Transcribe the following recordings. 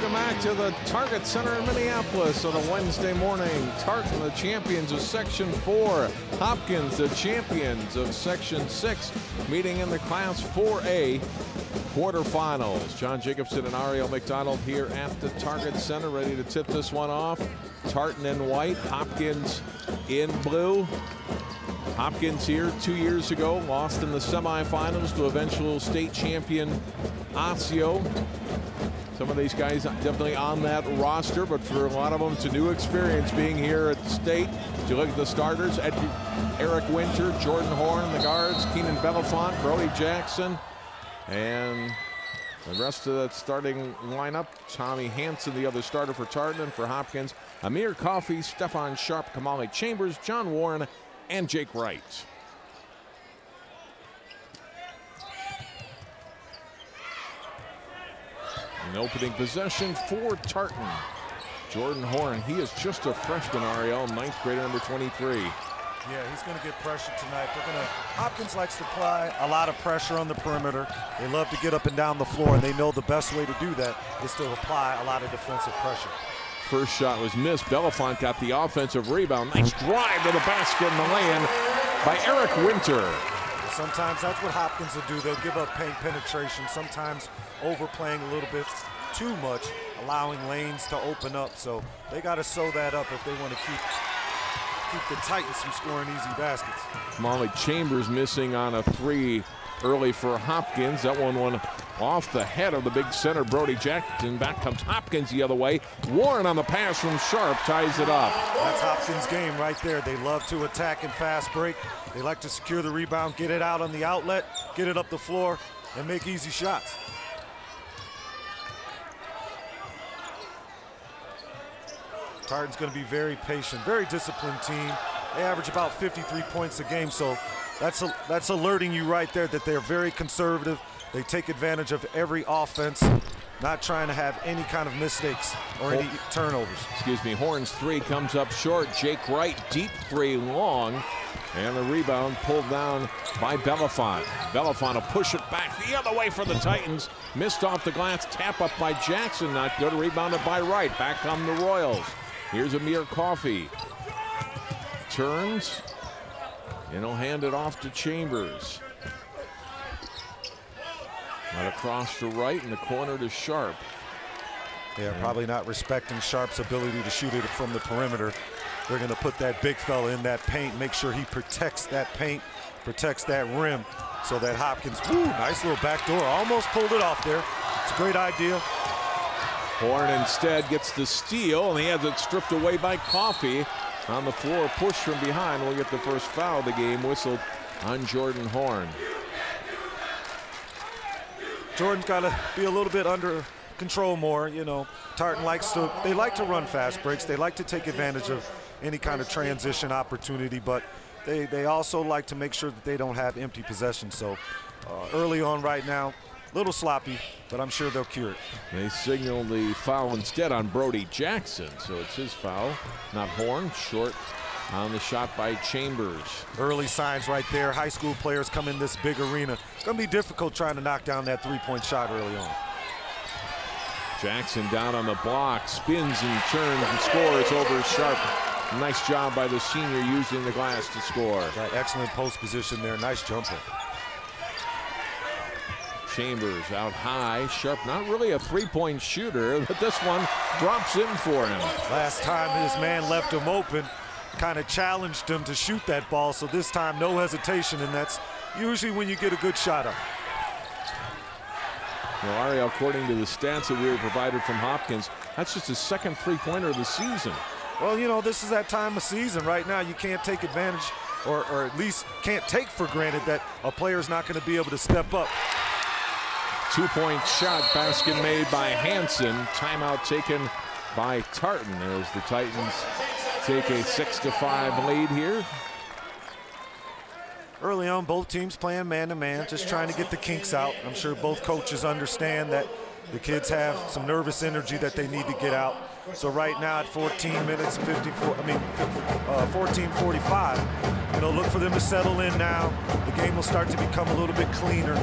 Welcome back to the Target Center in Minneapolis on a Wednesday morning. Tartan, the champions of Section 4. Hopkins, the champions of Section 6, meeting in the Class 4A quarterfinals. John Jacobson and Ariel McDonald here at the Target Center, ready to tip this one off. Tartan in white, Hopkins in blue. Hopkins here 2 years ago, lost in the semifinals to eventual state champion Osseo. Some of these guys definitely on that roster, but for a lot of them, it's a new experience being here at the state. If you look at the starters, Eric Winter, Jordan Horn, the guards, Keenan Belafont, Brody Jackson, and the rest of that starting lineup. Tommy Hansen, the other starter for Tartan, and for Hopkins, Amir Coffey, Stefan Sharp, Kamali Chambers, John Warren, and Jake Wright. An opening possession for Tartan. Jordan Horn, he is just a freshman, Ariel, ninth grader, number 23. Yeah, he's going to get pressure tonight. Hopkins likes to apply a lot of pressure on the perimeter. They love to get up and down the floor, and they know the best way to do that is to apply a lot of defensive pressure. First shot was missed. Belafont got the offensive rebound. Nice drive to the basket and the lay-in by Eric Winter. Sometimes that's what Hopkins will do. They'll give up paint penetration, sometimes overplaying a little bit too much, allowing lanes to open up. So they got to sew that up if they want to keep the Titans from scoring easy baskets. Molly Chambers missing on a three early for Hopkins. That one went off the head of the big center, Brody Jackson. Back comes Hopkins the other way. Warren on the pass from Sharp ties it up. That's Hopkins' game right there. They love to attack and fast break. They like to secure the rebound, get it out on the outlet, get it up the floor, and make easy shots. Tartan's going to be very patient, very disciplined team. They average about 53 points a game, so that's alerting you right there that they're very conservative. They take advantage of every offense, not trying to have any kind of mistakes or any turnovers. Excuse me, Horn's three comes up short. Jake Wright, deep three, long. And the rebound pulled down by Belafont. Belafont will push it back the other way for the Titans. Missed off the glass, tap up by Jackson, not good. Rebounded by Wright. Back come the Royals. Here's Amir Coffey. Turns, and he'll hand it off to Chambers. Right across to Wright, in the corner to Sharp. Yeah, probably not respecting Sharp's ability to shoot it from the perimeter. They're going to put that big fella in that paint, make sure he protects that paint, protects that rim, so that Hopkins, ooh, nice little backdoor, almost pulled it off there. It's a great idea. Horn instead gets the steal, and he has it stripped away by Coffey. On the floor, push from behind. We'll get the first foul of the game whistled on Jordan Horn. Jordan's got to be a little bit under control more. You know, Tartan like to run fast breaks. They like to take advantage of any kind of transition opportunity, but they also like to make sure that they don't have empty possession. So early on right now, a little sloppy, but I'm sure they'll cure it. They signal the foul instead on Brody Jackson, so it's his foul, not Horn. Short on the shot by Chambers. Early signs right there. High school players come in this big arena. It's going to be difficult trying to knock down that three-point shot early on. Jackson down on the block, spins and turns and scores over Sharp. Nice job by the senior using the glass to score. That excellent post position there. Nice jumper. Chambers out high. Sharp not really a three-point shooter, but this one drops in for him. Last time his man left him open, kind of challenged him to shoot that ball, so this time no hesitation, and that's usually when you get a good shot up. Well, Ariel, according to the stats that we were provided from Hopkins, that's just his second three-pointer of the season. Well, you know, this is that time of season right now. You can't take advantage, or at least can't take for granted that a player's not going to be able to step up. Two-point shot, basket made by Hansen. Timeout taken by Tartan as the Titans take a 6-5 lead here. Early on, both teams playing man-to-man, just trying to get the kinks out. I'm sure both coaches understand that the kids have some nervous energy that they need to get out. So right now at 14 minutes, 14:45, you know, look for them to settle in now. The game will start to become a little bit cleaner.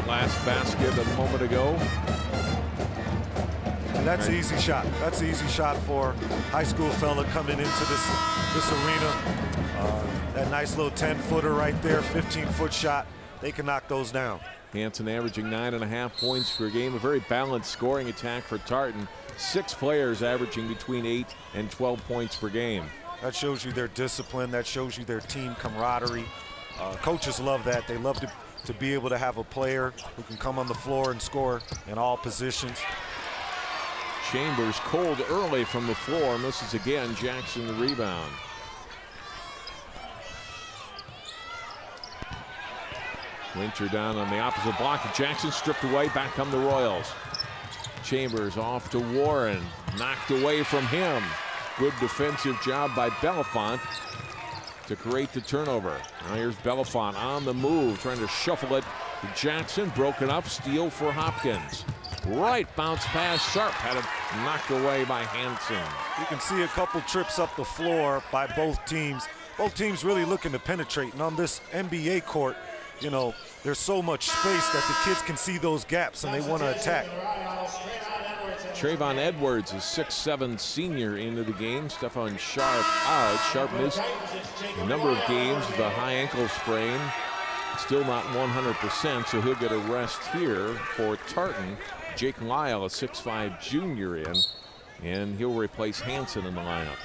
that last basket a moment ago. And that's an easy shot. That's an easy shot for high school fella coming into this arena. That nice little 10-footer right there, 15-foot shot. They can knock those down. Hansen averaging 9.5 points per game. A very balanced scoring attack for Tartan. 6 players averaging between 8 and 12 points per game. That shows you their discipline. That shows you their team camaraderie. Coaches love that. They love to be able to have a player who can come on the floor and score in all positions. Chambers cold early from the floor. Misses again. Jackson the rebound. Winter down on the opposite block. Jackson stripped away. Back come the Royals. Chambers off to Warren. Knocked away from him. Good defensive job by Belafont to create the turnover. Now here's Belafont on the move, trying to shuffle it to Jackson. Broken up. Steal for Hopkins. Right bounce pass. Sharp had it knocked away by Hansen. You can see a couple trips up the floor by both teams. Both teams really looking to penetrate. And on this NBA court, you know, there's so much space that the kids can see those gaps and they want to attack. Trayvon Edwards, a 6'7" senior into the game. Stephon Sharp out. Sharp missed a number of games with a high ankle sprain. Still not 100%, so he'll get a rest here for Tartan. Jake Lyle, a 6'5" junior in, and he'll replace Hansen in the lineup.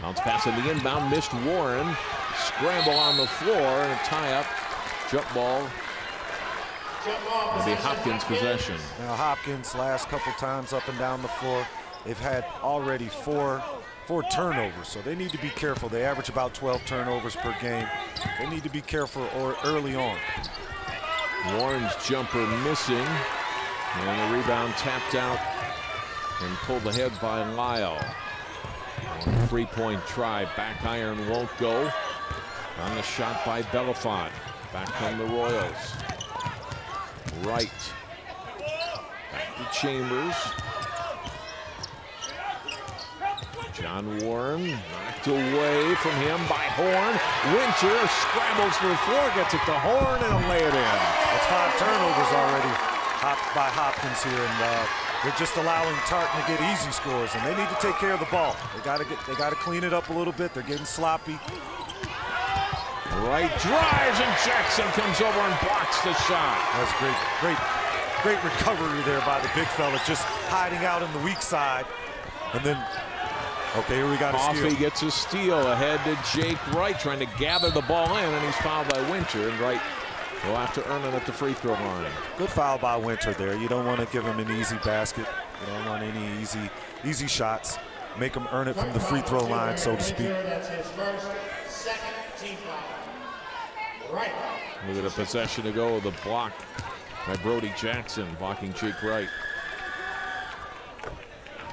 Bounce pass in the inbound, missed Warren. Scramble on the floor and a tie-up. Jump ball. It'll be Hopkins' possession. Now Hopkins, last couple times up and down the floor, they've had already four turnovers, so they need to be careful. They average about 12 turnovers per game. They need to be careful early on. Warren's jumper missing, and the rebound tapped out and pulled ahead by Lyle. Three-point try, back iron won't go. On the shot by Belafont. Back from the Royals. Right. Back to Chambers. John Warren knocked away from him by Horn. Winter scrambles to the floor, gets it to Horn, and he'll lay it in. That's 5 turnovers already by Hopkins here, and they're just allowing Tartan to get easy scores, and they need to take care of the ball. They got to clean it up a little bit. They're getting sloppy. Right drives, and Jackson comes over and blocks the shot. That's great recovery there by the big fella, just hiding out in the weak side. And then, okay, here we got a steal. Coffey gets a steal ahead to Jake Wright, trying to gather the ball in, and he's fouled by Winter, and Wright will have to earn it at the free throw line. Good foul by Winter there. You don't want to give him an easy basket. You don't want any easy shots. Make him earn it from the free throw line, so to speak. Look at a possession to go with a block by Brody Jackson, blocking Jake Wright.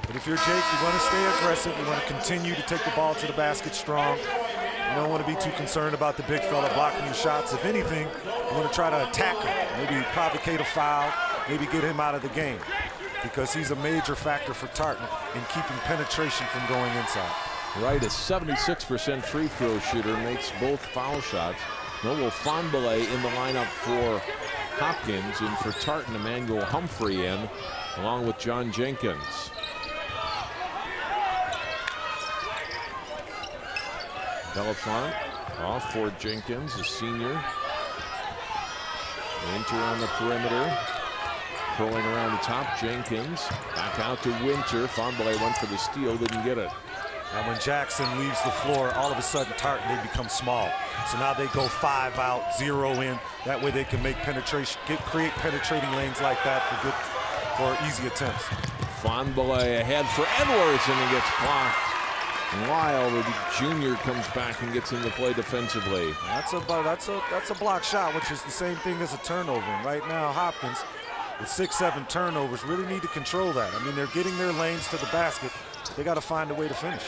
But if you're Jake, you want to stay aggressive. You want to continue to take the ball to the basket strong. You don't want to be too concerned about the big fella blocking your shots. If anything, you want to try to attack him, maybe provocate a foul, maybe get him out of the game, because he's a major factor for Tartan in keeping penetration from going inside. Wright, a 76% free throw shooter, makes both foul shots. Noel Fonbele in the lineup for Hopkins, and for Tartan, Emmanuel Humphrey in, along with John Jenkins. Belafont off for Jenkins, a senior. Winter on the perimeter. Curling around the top, Jenkins. Back out to Winter. Fonbele went for the steal, didn't get it. And when Jackson leaves the floor, all of a sudden Tartan, they become small. So now they go 5 out, 0 in. That way they can make penetration, create penetrating lanes like that for easy attempts. Fonbele ahead for Edwards, and he gets blocked. Lyle, the junior, comes back and gets into play defensively. That's a block shot, which is the same thing as a turnover. And right now, Hopkins, with 6-7 turnovers, really need to control that. I mean, they're getting their lanes to the basket. They got to find a way to finish.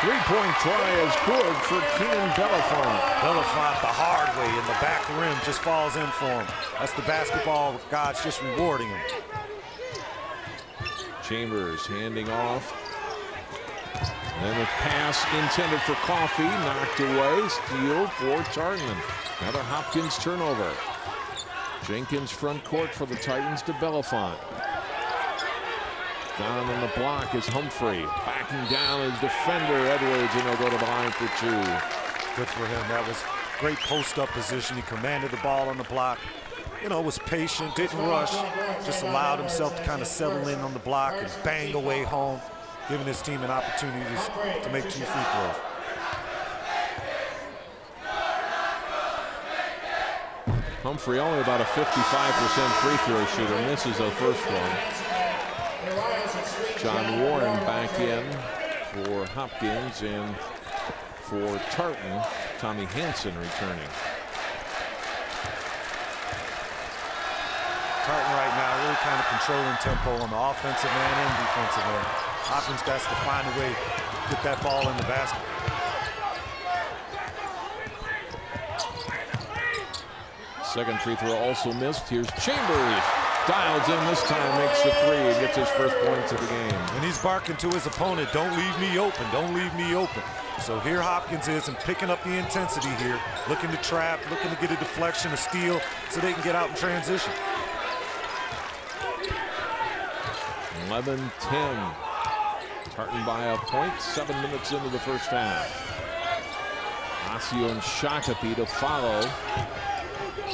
Three-point try is good for Keenan Belafont. Belafont the hard way in the back rim, just falls in for him. That's the basketball gods just rewarding him. Chambers handing off. And a pass intended for Coffee, knocked away, steal for Tartan. Another Hopkins turnover. Jenkins front court for the Titans to Belafont. Down on the block is Humphrey. Backing down is defender Edwards, and they'll go to the line for 2. Good for him. That was great post-up position. He commanded the ball on the block. You know, was patient, didn't rush, just allowed himself to kind of settle in on the block and bang away home, giving his team an opportunity to make 2 free throws. Humphrey only about a 55% free throw shooter, misses the first one. John Warren back in for Hopkins, and for Tartan, Tommy Hansen returning. Tartan right now really kind of controlling tempo on the offensive end and defensive end. Hopkins has to find a way to get that ball in the basket. Second free throw also missed. Here's Chambers. Dials in this time, makes the 3, and gets his first points of the game. And he's barking to his opponent, don't leave me open, don't leave me open. So here Hopkins is, and picking up the intensity here, looking to trap, looking to get a deflection, a steal, so they can get out in transition. 11-10. Tartan by a point, 7 minutes into the first half. Osseo and Shakopee to follow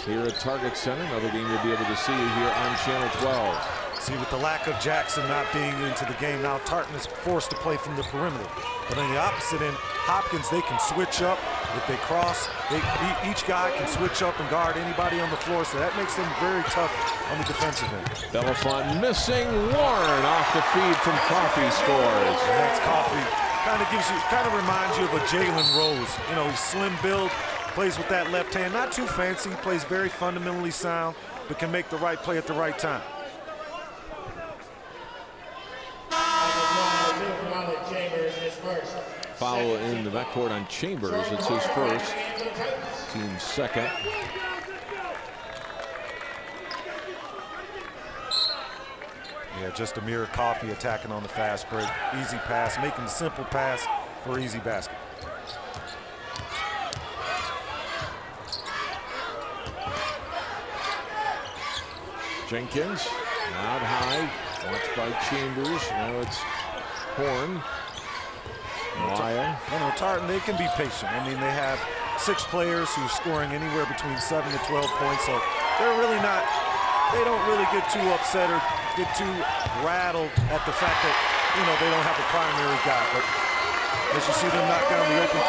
here at Target Center. Another game you'll be able to see here on Channel 12. See, with the lack of Jackson not being into the game now, Tartan is forced to play from the perimeter. But on the opposite end, Hopkins, they can switch up. If they cross, each guy can switch up and guard anybody on the floor, so that makes them very tough on the defensive end. Belafont missing. Warren off the feed from Coffee scores. And that's Coffee. Kind of reminds you of a Jalen Rose. You know, he's slim build, plays with that left hand. Not too fancy, plays very fundamentally sound, but can make the right play at the right time. Foul in the backcourt on Chambers. It's his first, team's second. Yeah, just Amir Coffee attacking on the fast break. Easy pass, making a simple pass for easy basket. Jenkins, out high, watched by Chambers. Now it's Horn. You know, Tartan, they can be patient. I mean, they have 6 players who are scoring anywhere between 7 to 12 points, so they're really not, they don't really get too upset or get too rattled at the fact that, you know, they don't have a primary guy. But as you see them knock down the open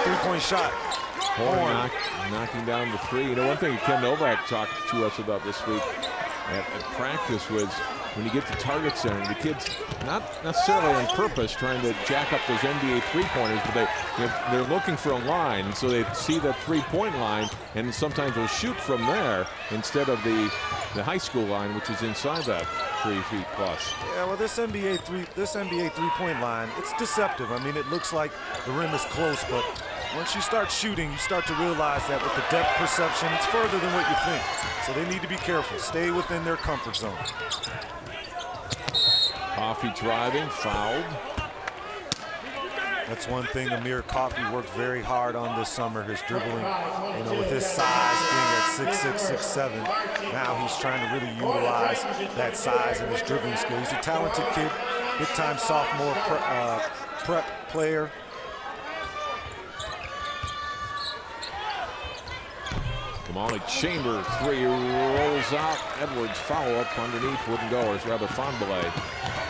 three-point shot. Horn knocking down the 3. You know, one thing Ken Novak talked to us about this week at practice was when you get to Target Center, the kids, not necessarily on purpose trying to jack up those NBA three-pointers, but they're looking for a line, and so they see that three-point line, and sometimes they'll shoot from there instead of the high school line, which is inside that 3 feet plus. Yeah, well, this NBA three-point line, it's deceptive. I mean, it looks like the rim is close, but once you start shooting, you start to realize that with the depth perception, it's further than what you think. So they need to be careful, stay within their comfort zone. Coffee driving, fouled. That's one thing Amir Coffee worked very hard on this summer, his dribbling. You know, with his size being at 6'6", 6'7", now he's trying to really utilize that size and his dribbling skill. He's a talented kid, big-time sophomore prep player. Kamali Chambers, 3 rolls out. Edwards follow up underneath, wouldn't go, or rather Fondele.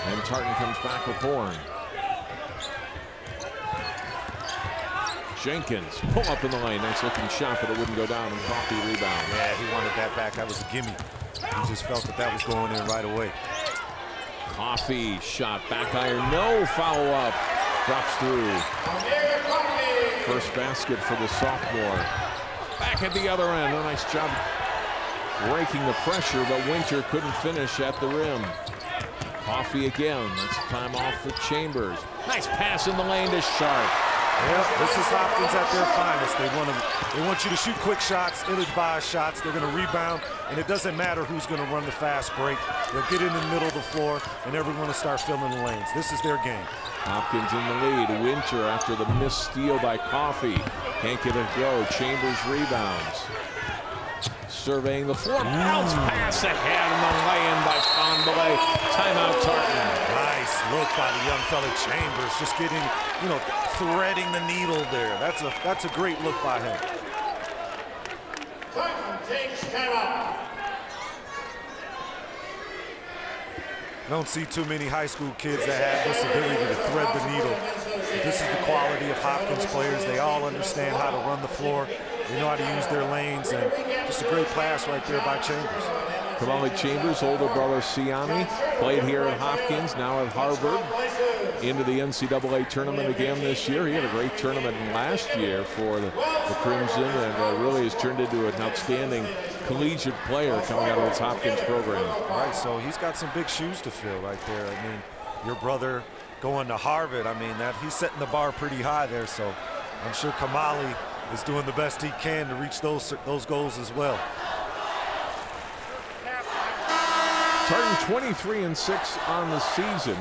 And Tartan comes back with Horn. Jenkins, pull up in the lane. Nice looking shot, but it wouldn't go down, and Coffee rebound. Yeah, he wanted that back. That was a gimme. He just felt that was going in right away. Coffee shot, back iron, no follow up. Drops through. First basket for the sophomore. Back at the other end, a nice job breaking the pressure, but Winter couldn't finish at the rim. Coffee again, that's time off for Chambers. Nice pass in the lane to Sharp. Yep, this is Hopkins at their finest. They want you to shoot quick shots, ill-advised shots. They're going to rebound, and it doesn't matter who's going to run the fast break. They'll get in the middle of the floor, and everyone will start filling the lanes. This is their game. Hopkins in the lead. Winter after the missed steal by Coffey. Can't get it go. Chambers rebounds. Surveying the floor. Bounce pass ahead, and the lay-in by Fonbele. Timeout, Tartan. Nice look by the young fella Chambers, just getting, threading the needle there. That's a great look by him. Don't see too many high school kids that have this ability to thread the needle. This is the quality of Hopkins players. They all understand how to run the floor. They know how to use their lanes, and just a great pass right there by Chambers. Kamali Chambers, older brother Siani, played here at Hopkins, now at Harvard. Into the NCAA tournament again this year. He had a great tournament last year for the Crimson, and really has turned into an outstanding collegiate player coming out of this Hopkins program. All right, so he's got some big shoes to fill right there. I mean, your brother going to Harvard, I mean, he's setting the bar pretty high there, so I'm sure Kamali is doing the best he can to reach those goals as well. Tartan 23-6 on the season.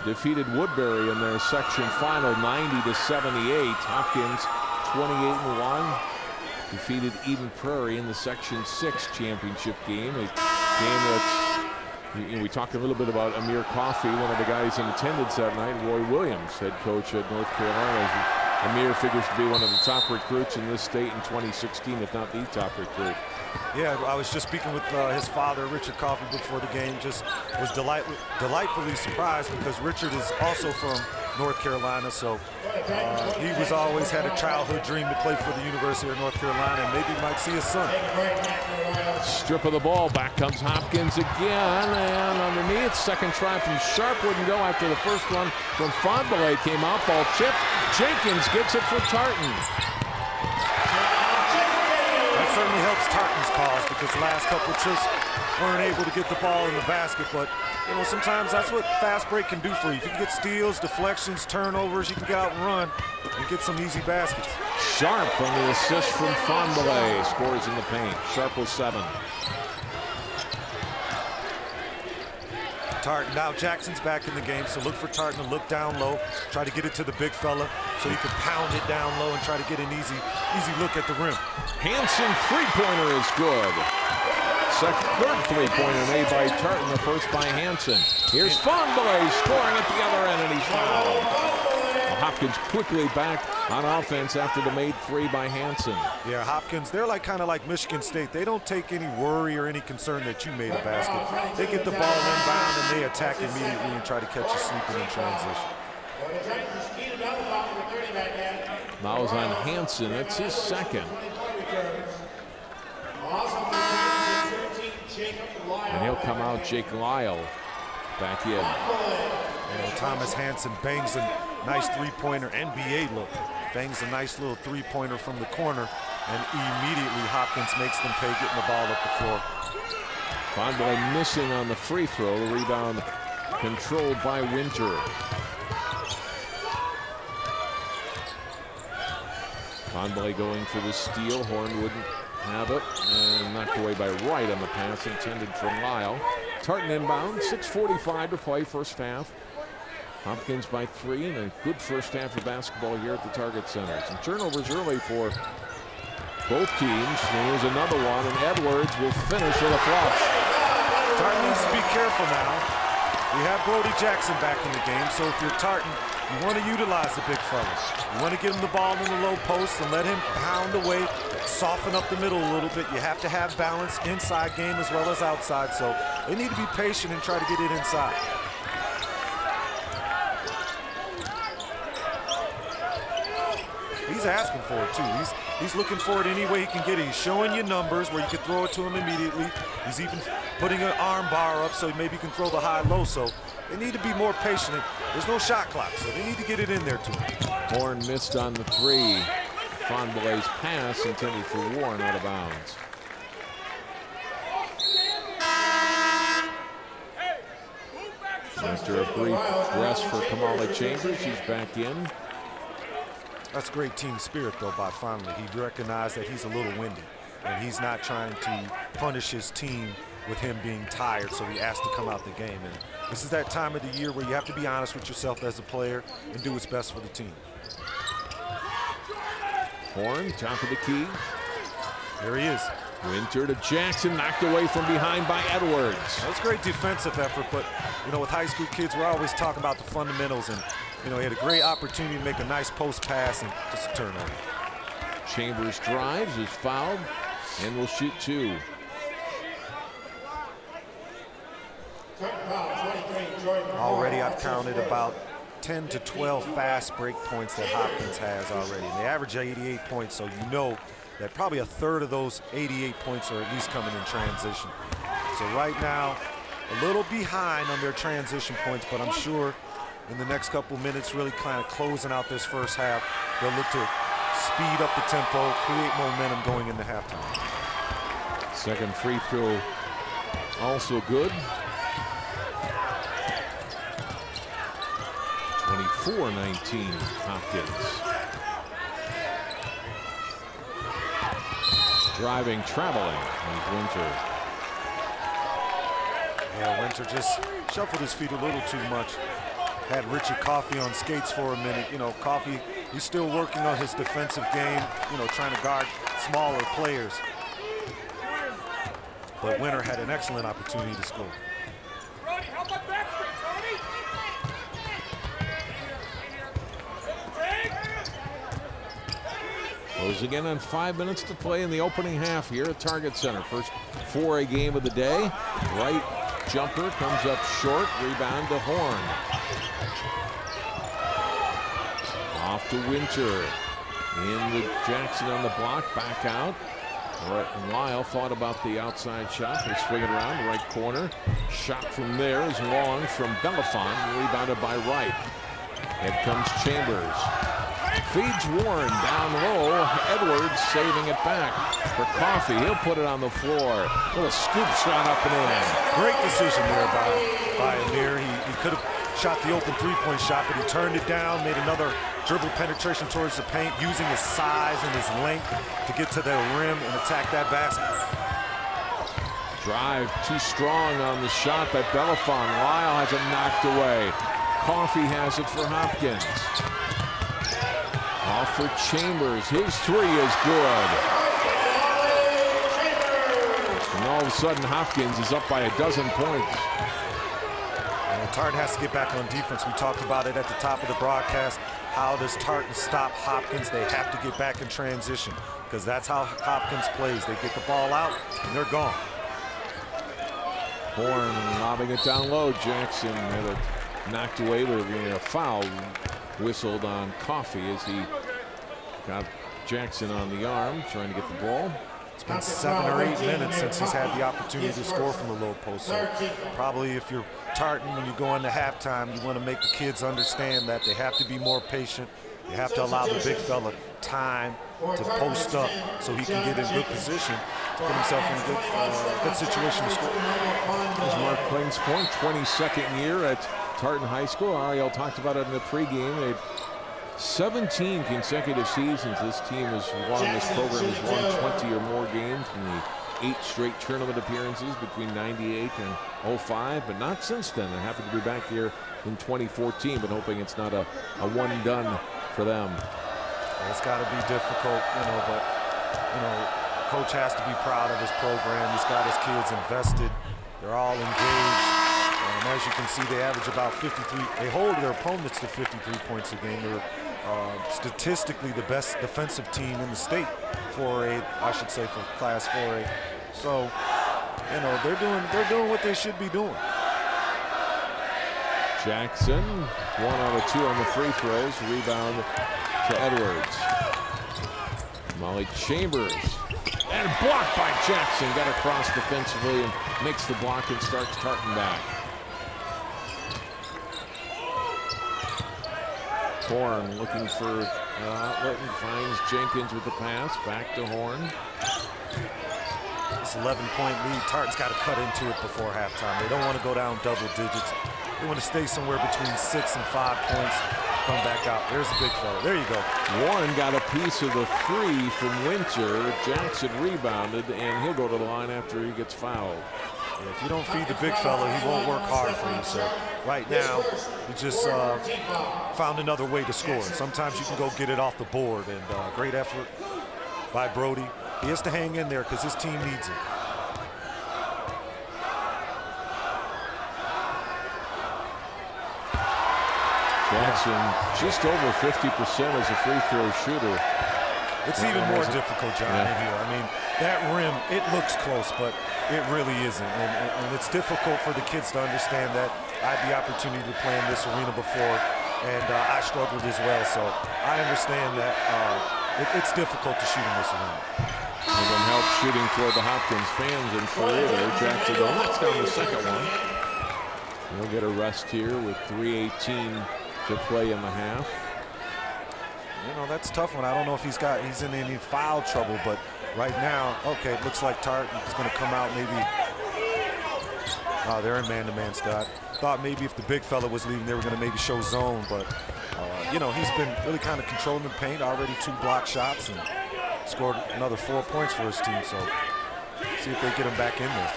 Defeated Woodbury in their section final 90-78. Hopkins 28-1. Defeated Eden Prairie in the section 6 championship game. A game that's, we talked a little bit about Amir Coffey, one of the guys in attendance that night. Roy Williams, head coach at North Carolina. Amir figures to be one of the top recruits in this state in 2016, if not the top recruit. Yeah, I was just speaking with his father, Richard Coffey, before the game. Just was delightfully surprised because Richard is also from North Carolina, so he was always had a childhood dream to play for the University of North Carolina, and maybe might see his son. Strip of the ball, back comes Hopkins again, and underneath, second try from Sharp wouldn't go after the first one from Fonbele came out, ball chip. Jenkins gets it for Tartan. That certainly helps Tartan's cause because the last couple of trips weren't able to get the ball in the basket, but sometimes that's what fast break can do for you. If you can get steals, deflections, turnovers, you can get out and run and get some easy baskets. Sharp on the assist from Fonbele, scores in the paint. Sharp with 7. Tartan, now Jackson's back in the game, so look for Tartan to look down low, try to get it to the big fella so he can pound it down low and try to get an easy look at the rim. Hansen three-pointer is good. Third three-pointer made by Tartan, the first by Hansen. Here's Fonbele scoring at the other end, and he's fouled. Hopkins quickly back on offense after the made 3 by Hansen. Yeah, Hopkins, they're kind of like Michigan State. They don't take any worry or any concern that you made a basket. They get the ball inbound and they attack immediately and try to catch you sleeping in transition. Fouls on Hansen, that's his second. And he'll come out, Jake Lyle back in. Thomas Hansen bangs a nice three-pointer, NBA look. Bangs a nice little three-pointer from the corner, and immediately Hopkins makes them pay, getting the ball up the floor. Fonbele missing on the free throw. The rebound controlled by Winter. Fonbele going for the steal. Horn wouldn't have it, and knocked away by Wright on the pass intended for Lyle. Tartan inbound, 6:45 to play first half. Hopkins by 3, and a good first half of basketball here at the Target Center. Some turnovers early for both teams. Here's another one, and Edwards will finish with a flush. Tartan needs to be careful now. We have Brody Jackson back in the game, so if you're Tartan, you want to utilize the big fella. You want to give him the ball in the low post and let him pound away, soften up the middle a little bit. You have to have balance inside game as well as outside, so they need to be patient and try to get it inside. He's asking for it too. He's looking for it any way he can get it. He's showing you numbers where you can throw it to him immediately. He's even putting an arm bar up so maybe you can throw the high-low. So they need to be more patient. There's no shot clock, so they need to get it in there to him. Horn missed on the 3. Fonbele's pass intended for Warren out of bounds. After a brief rest for Kamali Chambers, he's back in. That's great team spirit, though, by finally. He recognized that he's a little windy, and he's not trying to punish his team with him being tired, so he asked to come out the game. And this is that time of the year where you have to be honest with yourself as a player and do what's best for the team. Horn, top of the key. There he is. Winter to Jackson, knocked away from behind by Edwards. That was a great defensive effort, but, you know, with high school kids, we're always talking about the fundamentals, and, you know, he had a great opportunity to make a nice post pass and just a turnover. Chambers drives, is fouled, and will shoot 2. Already I've counted about 10 to 12 fast break points that Hopkins has already. And they average 88 points, so you know that probably a third of those 88 points are at least coming in transition. So right now, a little behind on their transition points, but I'm sure in the next couple minutes, really kind of closing out this first half, they'll look to speed up the tempo, create momentum going into halftime. Second free throw also good. 24-19 Hopkins. Driving, traveling is Winter. Yeah, Winter just shuffled his feet a little too much. Had Richard Coffey on skates for a minute. You know, Coffey, he's still working on his defensive game, you know, trying to guard smaller players. But Winter had an excellent opportunity to score. Closing in on 5 minutes to play in the opening half here at Target Center. First 4A game of the day. Right jumper comes up short. Rebound to Horn. Off to Winter. In with Jackson on the block. Back out. Right, and Lyle thought about the outside shot. They swing it around the right corner. Shot from there is long from Belafon. Rebounded by Wright. Here comes Chambers. Feeds Warren down low. Edwards saving it back for Coffey. He'll put it on the floor. Little scoop shot up and in. Great decision there by Amir. He could have shot the open three-point shot, but he turned it down, made another dribble penetration towards the paint, using his size and his length to get to the rim and attack that basket. Drive too strong on the shot by Belafon. Lyle has it knocked away. Coffey has it for Hopkins. Off for Chambers. His three is good. And all of a sudden, Hopkins is up by 12 points. And Tartan has to get back on defense. We talked about it at the top of the broadcast. How does Tartan stop Hopkins? They have to get back in transition because that's how Hopkins plays. They get the ball out and they're gone. Horn lobbing it down low. Jackson had it knocked away, but a foul whistled on Coffey as he got Jackson on the arm, trying to get the ball. It's been 7 or 8 minutes since he's had the opportunity to score from the low post. So probably if you're Tartan, when you go into halftime, you want to make the kids understand that they have to be more patient. They have to allow the big fella time to post up so he can get in good position to put himself in a good situation to score. As Mark Plains point, 22nd year at Tartan High School. Ariel talked about it in the pregame. They've 17 consecutive seasons this team has won. This program has won 20 or more games in the 8 straight tournament appearances between 98 and 05, but not since then. They're happy to be back here in 2014, but hoping it's not a one and done for them. It's got to be difficult, you know, but, you know, coach has to be proud of his program. He's got his kids invested. They're all engaged. And as you can see, they average about 53. They hold their opponents to 53 points a game. They're statistically the best defensive team in the state for I should say, for Class 4A. So, you know, they're doing what they should be doing. Jackson, 1 out of 2 on the free throws. Rebound to Edwards. Molly Chambers. And blocked by Jackson. Got across defensively and makes the block and starts Tartan back. Horn looking for outlet and finds Jenkins with the pass. Back to Horn. This 11-point lead, Tartan's got to cut into it before halftime. They don't want to go down double digits. They want to stay somewhere between 6 and 5 points. Come back out. There's the big fella. There you go. Warren got a piece of the 3 from Winter. Jackson rebounded, and he'll go to the line after he gets fouled. Yeah, if you don't feed the big fella, he won't work hard for you, sir. Right now, he just found another way to score. Sometimes you can go get it off the board, and great effort by Brody. He has to hang in there because his team needs it. Jackson just over 50% as a free throw shooter. It's even more difficult, John, in here. I mean, that rim, it looks close, but it really isn't. And it's difficult for the kids to understand that. I had the opportunity to play in this arena before, and I struggled as well. So I understand that it's difficult to shoot in this arena. And then help shooting toward the Hopkins fans and career there. Jackson knocks down the second one. We'll get a rest here with 3:18 to play in the half. You know, that's a tough one. I don't know if he's in any foul trouble, but right now, okay, it looks like Tartan is going to come out maybe. They're in man-to-man, Scott. Thought maybe if the big fella was leaving, they were going to maybe show zone, but you know, he's been really kind of controlling the paint. Already 2 block shots and scored another 4 points for his team. So see if they get him back in there.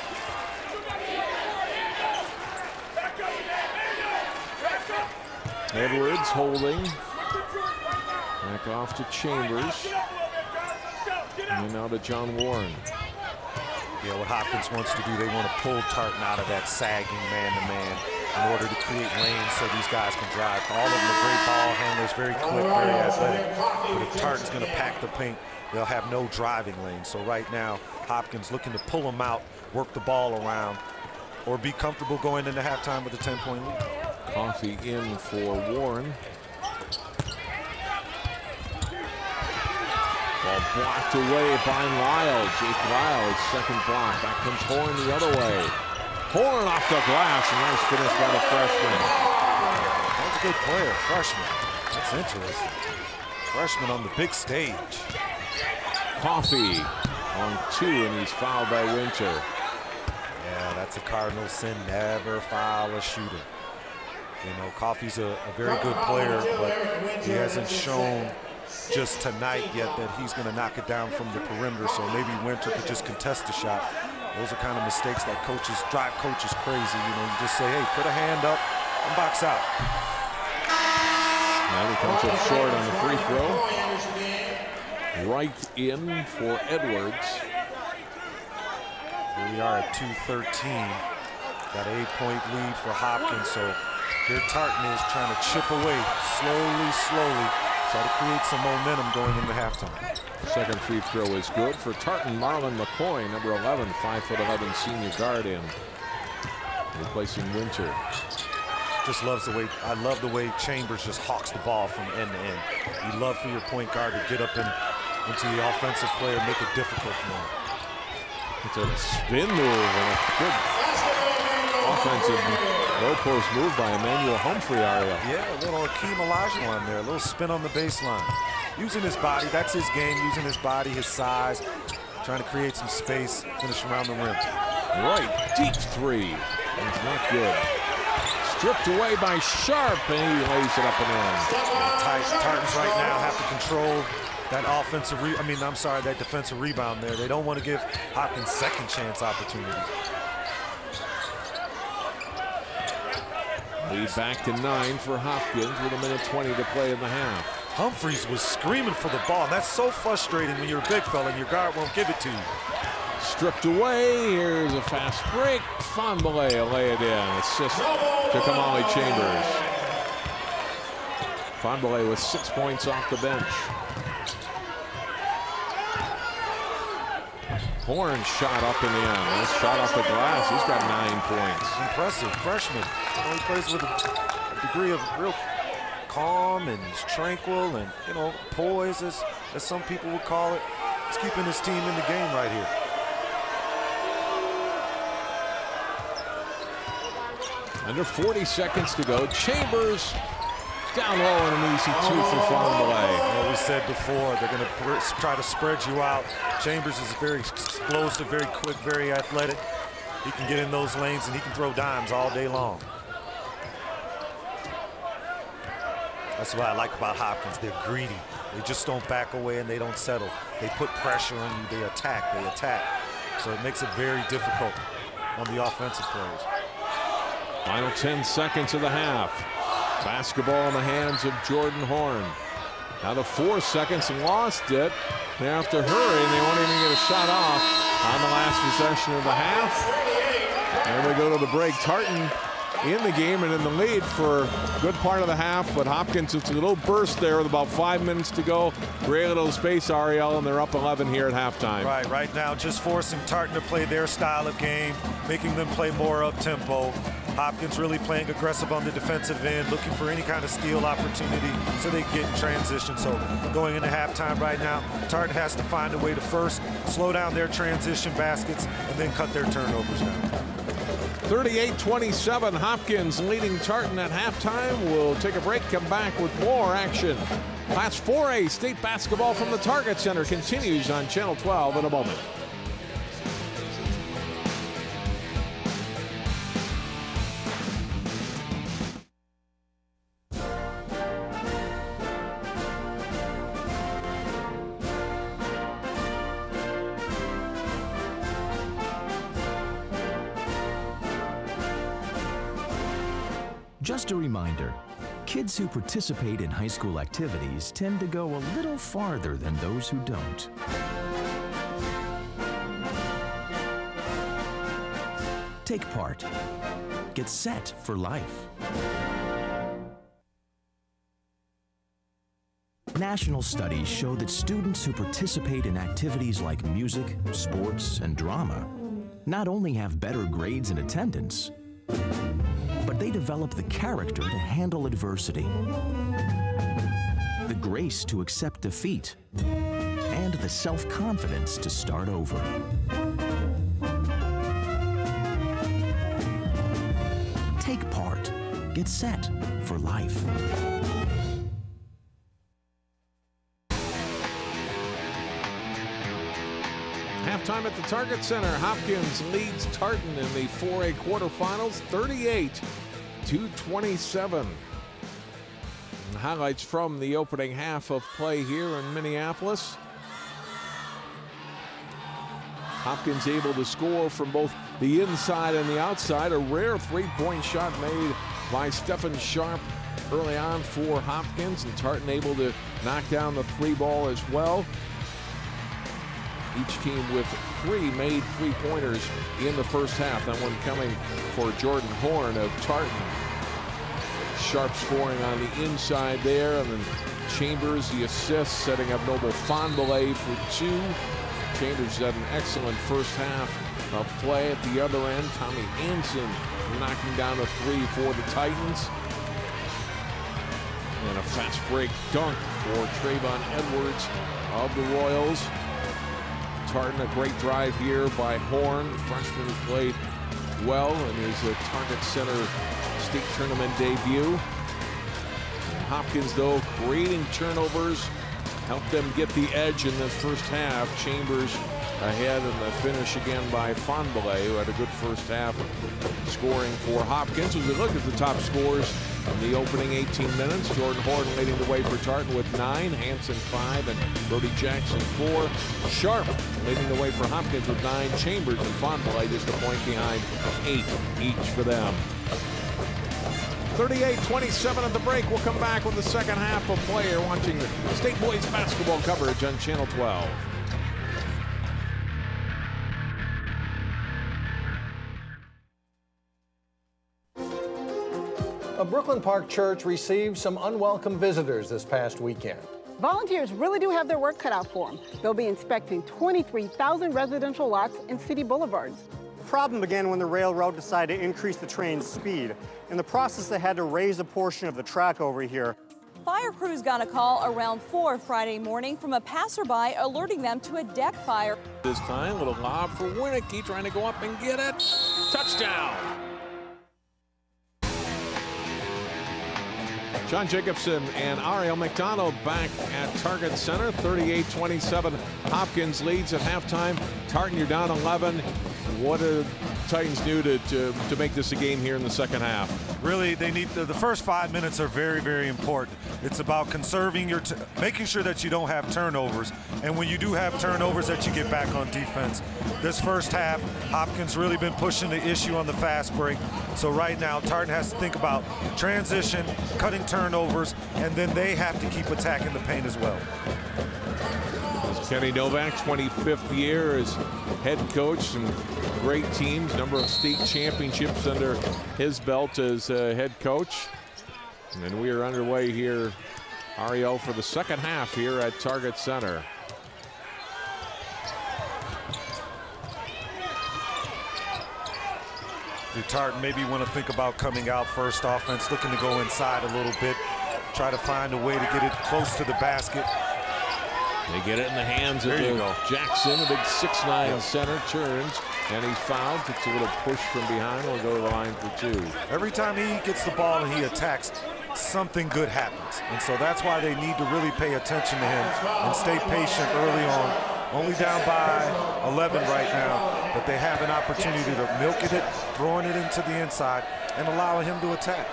Edwards holding. Back off to Chambers. And now to John Warren. Yeah, what Hopkins wants to do, they want to pull Tartan out of that sagging man-to-man in order to create lanes so these guys can drive. All of them are great ball handlers, very quick, very athletic. But if Tartan's going to pack the paint, they'll have no driving lane. So right now, Hopkins looking to pull them out, work the ball around, or be comfortable going into halftime with a 10-point lead. Coffee in for Warren. Ball blocked away by Lyle. Jake Lyle's second block. Back comes Horn the other way. Horn off the glass. A nice finish by the freshman. That's a good player, freshman. That's interesting. Freshman on the big stage. Coffee on 2, and he's fouled by Winter. Yeah, that's a cardinal sin. Never foul a shooter. You know, Coffey's a very good player, but he hasn't shown just tonight yet that he's going to knock it down from the perimeter. So maybe Winter could just contest the shot. Those are kind of mistakes that coaches drive coaches crazy. You know, you just say, hey, put a hand up and box out. Now he comes up short on the free throw. Right in for Edwards. Here we are at 2:13. Got an 8-point lead for Hopkins. So here Tartan is trying to chip away slowly, try to create some momentum going into halftime. Second free throw is good for Tartan. Marlon McCoy, number 11, 5'11" senior guard in, replacing Winter. Just loves the way, I love the way Chambers just hawks the ball from end to end. You love for your point guard to get up into the offensive player, make it difficult for him. It's a spin move and a good offensive low post move by Emmanuel Humphrey, Ariel. Yeah, a little Akeem Olajuwon there, a little spin on the baseline. Using his body, that's his game, using his body, his size, trying to create some space, finish around the rim. Right, deep 3. It's not good. Stripped away by Sharp, and he lays it up and in. Tartans right now have to control that that defensive rebound there. They don't want to give Hopkins second chance opportunities. Lead back to 9 for Hopkins with 1:20 to play in the half. Humphreys was screaming for the ball. And that's so frustrating when you're a big fella and your guard won't give it to you. Stripped away. Here's a fast break. Fonbele will lay it in. Assist to Kamali Chambers. Fonbele with 6 points off the bench. Horn shot up in the end. Nice shot off the glass. He's got 9 points. Impressive freshman. He plays with a degree of real calm and tranquil and, you know, poise, as some people would call it. He's keeping his team in the game right here. Under 40 seconds to go. Chambers down low and an easy 2 for Fonbele. Well, we said before, they're going to try to spread you out. Chambers is very explosive, very quick, very athletic. He can get in those lanes and he can throw dimes all day long. That's what I like about Hopkins. They're greedy. They just don't back away and they don't settle. They put pressure on you. They attack. They attack. So it makes it very difficult on the offensive players. Final 10 seconds of the half. Basketball in the hands of Jordan Horn. Now the 4 seconds, lost it. They have to hurry, and they won't even get a shot off on the last possession of the half. And we go to the break. Tartan in the game and in the lead for a good part of the half, but Hopkins, it's a little burst there with about 5 minutes to go. Great little space, Ariel, and they're up 11 here at halftime. Right now, just forcing Tartan to play their style of game, making them play more up-tempo. Hopkins really playing aggressive on the defensive end, looking for any kind of steal opportunity so they can get in transition. So going into halftime right now, Tartan has to find a way to first slow down their transition baskets and then cut their turnovers down. 38-27, Hopkins leading Tartan at halftime. We'll take a break, come back with more action. Class 4A state basketball from the Target Center continues on Channel 12 in a moment. Just a reminder, kids who participate in high school activities tend to go a little farther than those who don't. Take part. Get set for life. National studies show that students who participate in activities like music, sports, and drama not only have better grades and attendance, but they develop the character to handle adversity, the grace to accept defeat, and the self-confidence to start over. Take part. Get set for life. Halftime at the Target Center. Hopkins leads Tartan in the 4A quarterfinals, 38-27. And highlights from the opening half of play here in Minneapolis. Hopkins able to score from both the inside and the outside. A rare three-point shot made by Stephen Sharp early on for Hopkins, and Tartan able to knock down the three ball as well. Each team with 3 made three-pointers in the first half. That one coming for Jordan Horn of Tartan. Sharp scoring on the inside there, and then Chambers the assist, setting up Noble Fonbele for 2. Chambers had an excellent first half of play at the other end. Tommy Hansen knocking down a 3 for the Titans. And a fast break dunk for Trayvon Edwards of the Royals. Tartan, a great drive here by Horn, the freshman who played well in his Target Center state tournament debut. And Hopkins, though, creating turnovers, helped them get the edge in the first half. Chambers ahead in the finish again by Fonbele, who had a good first half scoring for Hopkins. As we look at the top scores in the opening 18 minutes, Jordan Horn leading the way for Tartan with 9, Hansen 5, and Brody Jackson 4. Sharp leading the way for Hopkins with 9, Chambers and Fonbele just a point behind, 8 each for them. 38-27 at the break. We'll come back with the second half of play. You're watching the State Boys basketball coverage on Channel 12. A Brooklyn Park church received some unwelcome visitors this past weekend. Volunteers really do have their work cut out for them. They'll be inspecting 23,000 residential lots and city boulevards. The problem began when the railroad decided to increase the train's speed. In the process, they had to raise a portion of the track over here. Fire crews got a call around 4 Friday morning from a passerby alerting them to a deck fire. This time, little lob for Winicky, trying to go up and get it. Touchdown! John Jacobson and Ariel McDonald back at Target Center. 38-27. Hopkins leads at halftime. Tartan, you're down 11. What a Titans do to make this a game here in the second half? Really, they need the first 5 minutes are very, very important. It's about conserving making sure that you don't have turnovers, and when you do have turnovers, that you get back on defense. This first half, Hopkins really been pushing the issue on the fast break. So right now, Tartan has to think about transition, cutting turnovers, and then they have to keep attacking the paint as well. Kenny Novak, 25th year as head coach, some great teams, number of state championships under his belt as head coach. And we are underway here, Ariel, for the second half here at Target Center. The Tartan maybe want to think about coming out first offense, looking to go inside a little bit, try to find a way to get it close to the basket. They get it in the hands of Jackson, a big 6'9" center, turns, and he's fouled. Gets a little push from behind. Will go to the line for 2. Every time he gets the ball and he attacks, something good happens. And so that's why they need to really pay attention to him and stay patient early on. Only down by 11 right now, but they have an opportunity to milk it, throwing it into the inside, and allowing him to attack.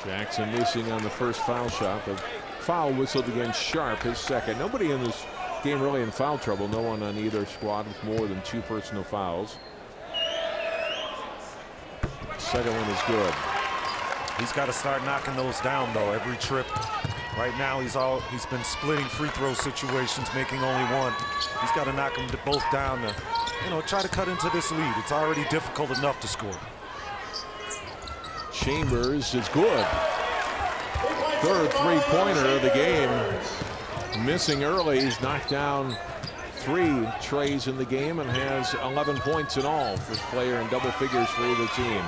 Jackson missing on the first foul shot. The foul whistled against Sharp, his second. Nobody in this game really in foul trouble. No one on either squad with more than 2 personal fouls. Second one is good. He's got to start knocking those down, though, every trip. Right now, he's been splitting free throw situations, making only 1. He's got to knock them both down to, try to cut into this lead. It's already difficult enough to score. Chambers is good. Third three-pointer of the game. Missing early. He's knocked down 3 trays in the game and has 11 points in all. First player in double figures for either team.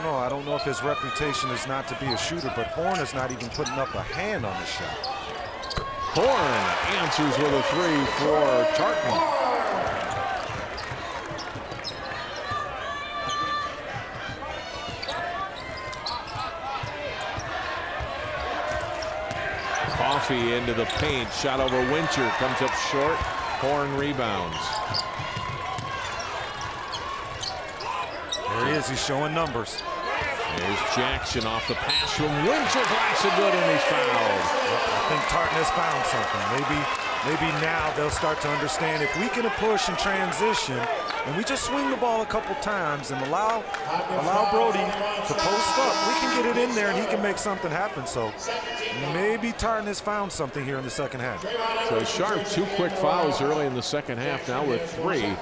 I don't know if his reputation is not to be a shooter, but Horn is not even putting up a hand on the shot. Horn answers with a 3 for Tartan. Coffee into the paint, shot over Winter, comes up short. Horn rebounds. There he is, he's showing numbers. There's Jackson off the pass from Winter, glass it good, and he's fouled. I think Tartan has found something. Maybe now they'll start to understand if we can push and transition, and we just swing the ball a couple times and allow Brody to post up, we can get it in there and he can make something happen. So maybe Tartan has found something here in the second half. So Sharp, 2 quick fouls early in the second half, now with 3.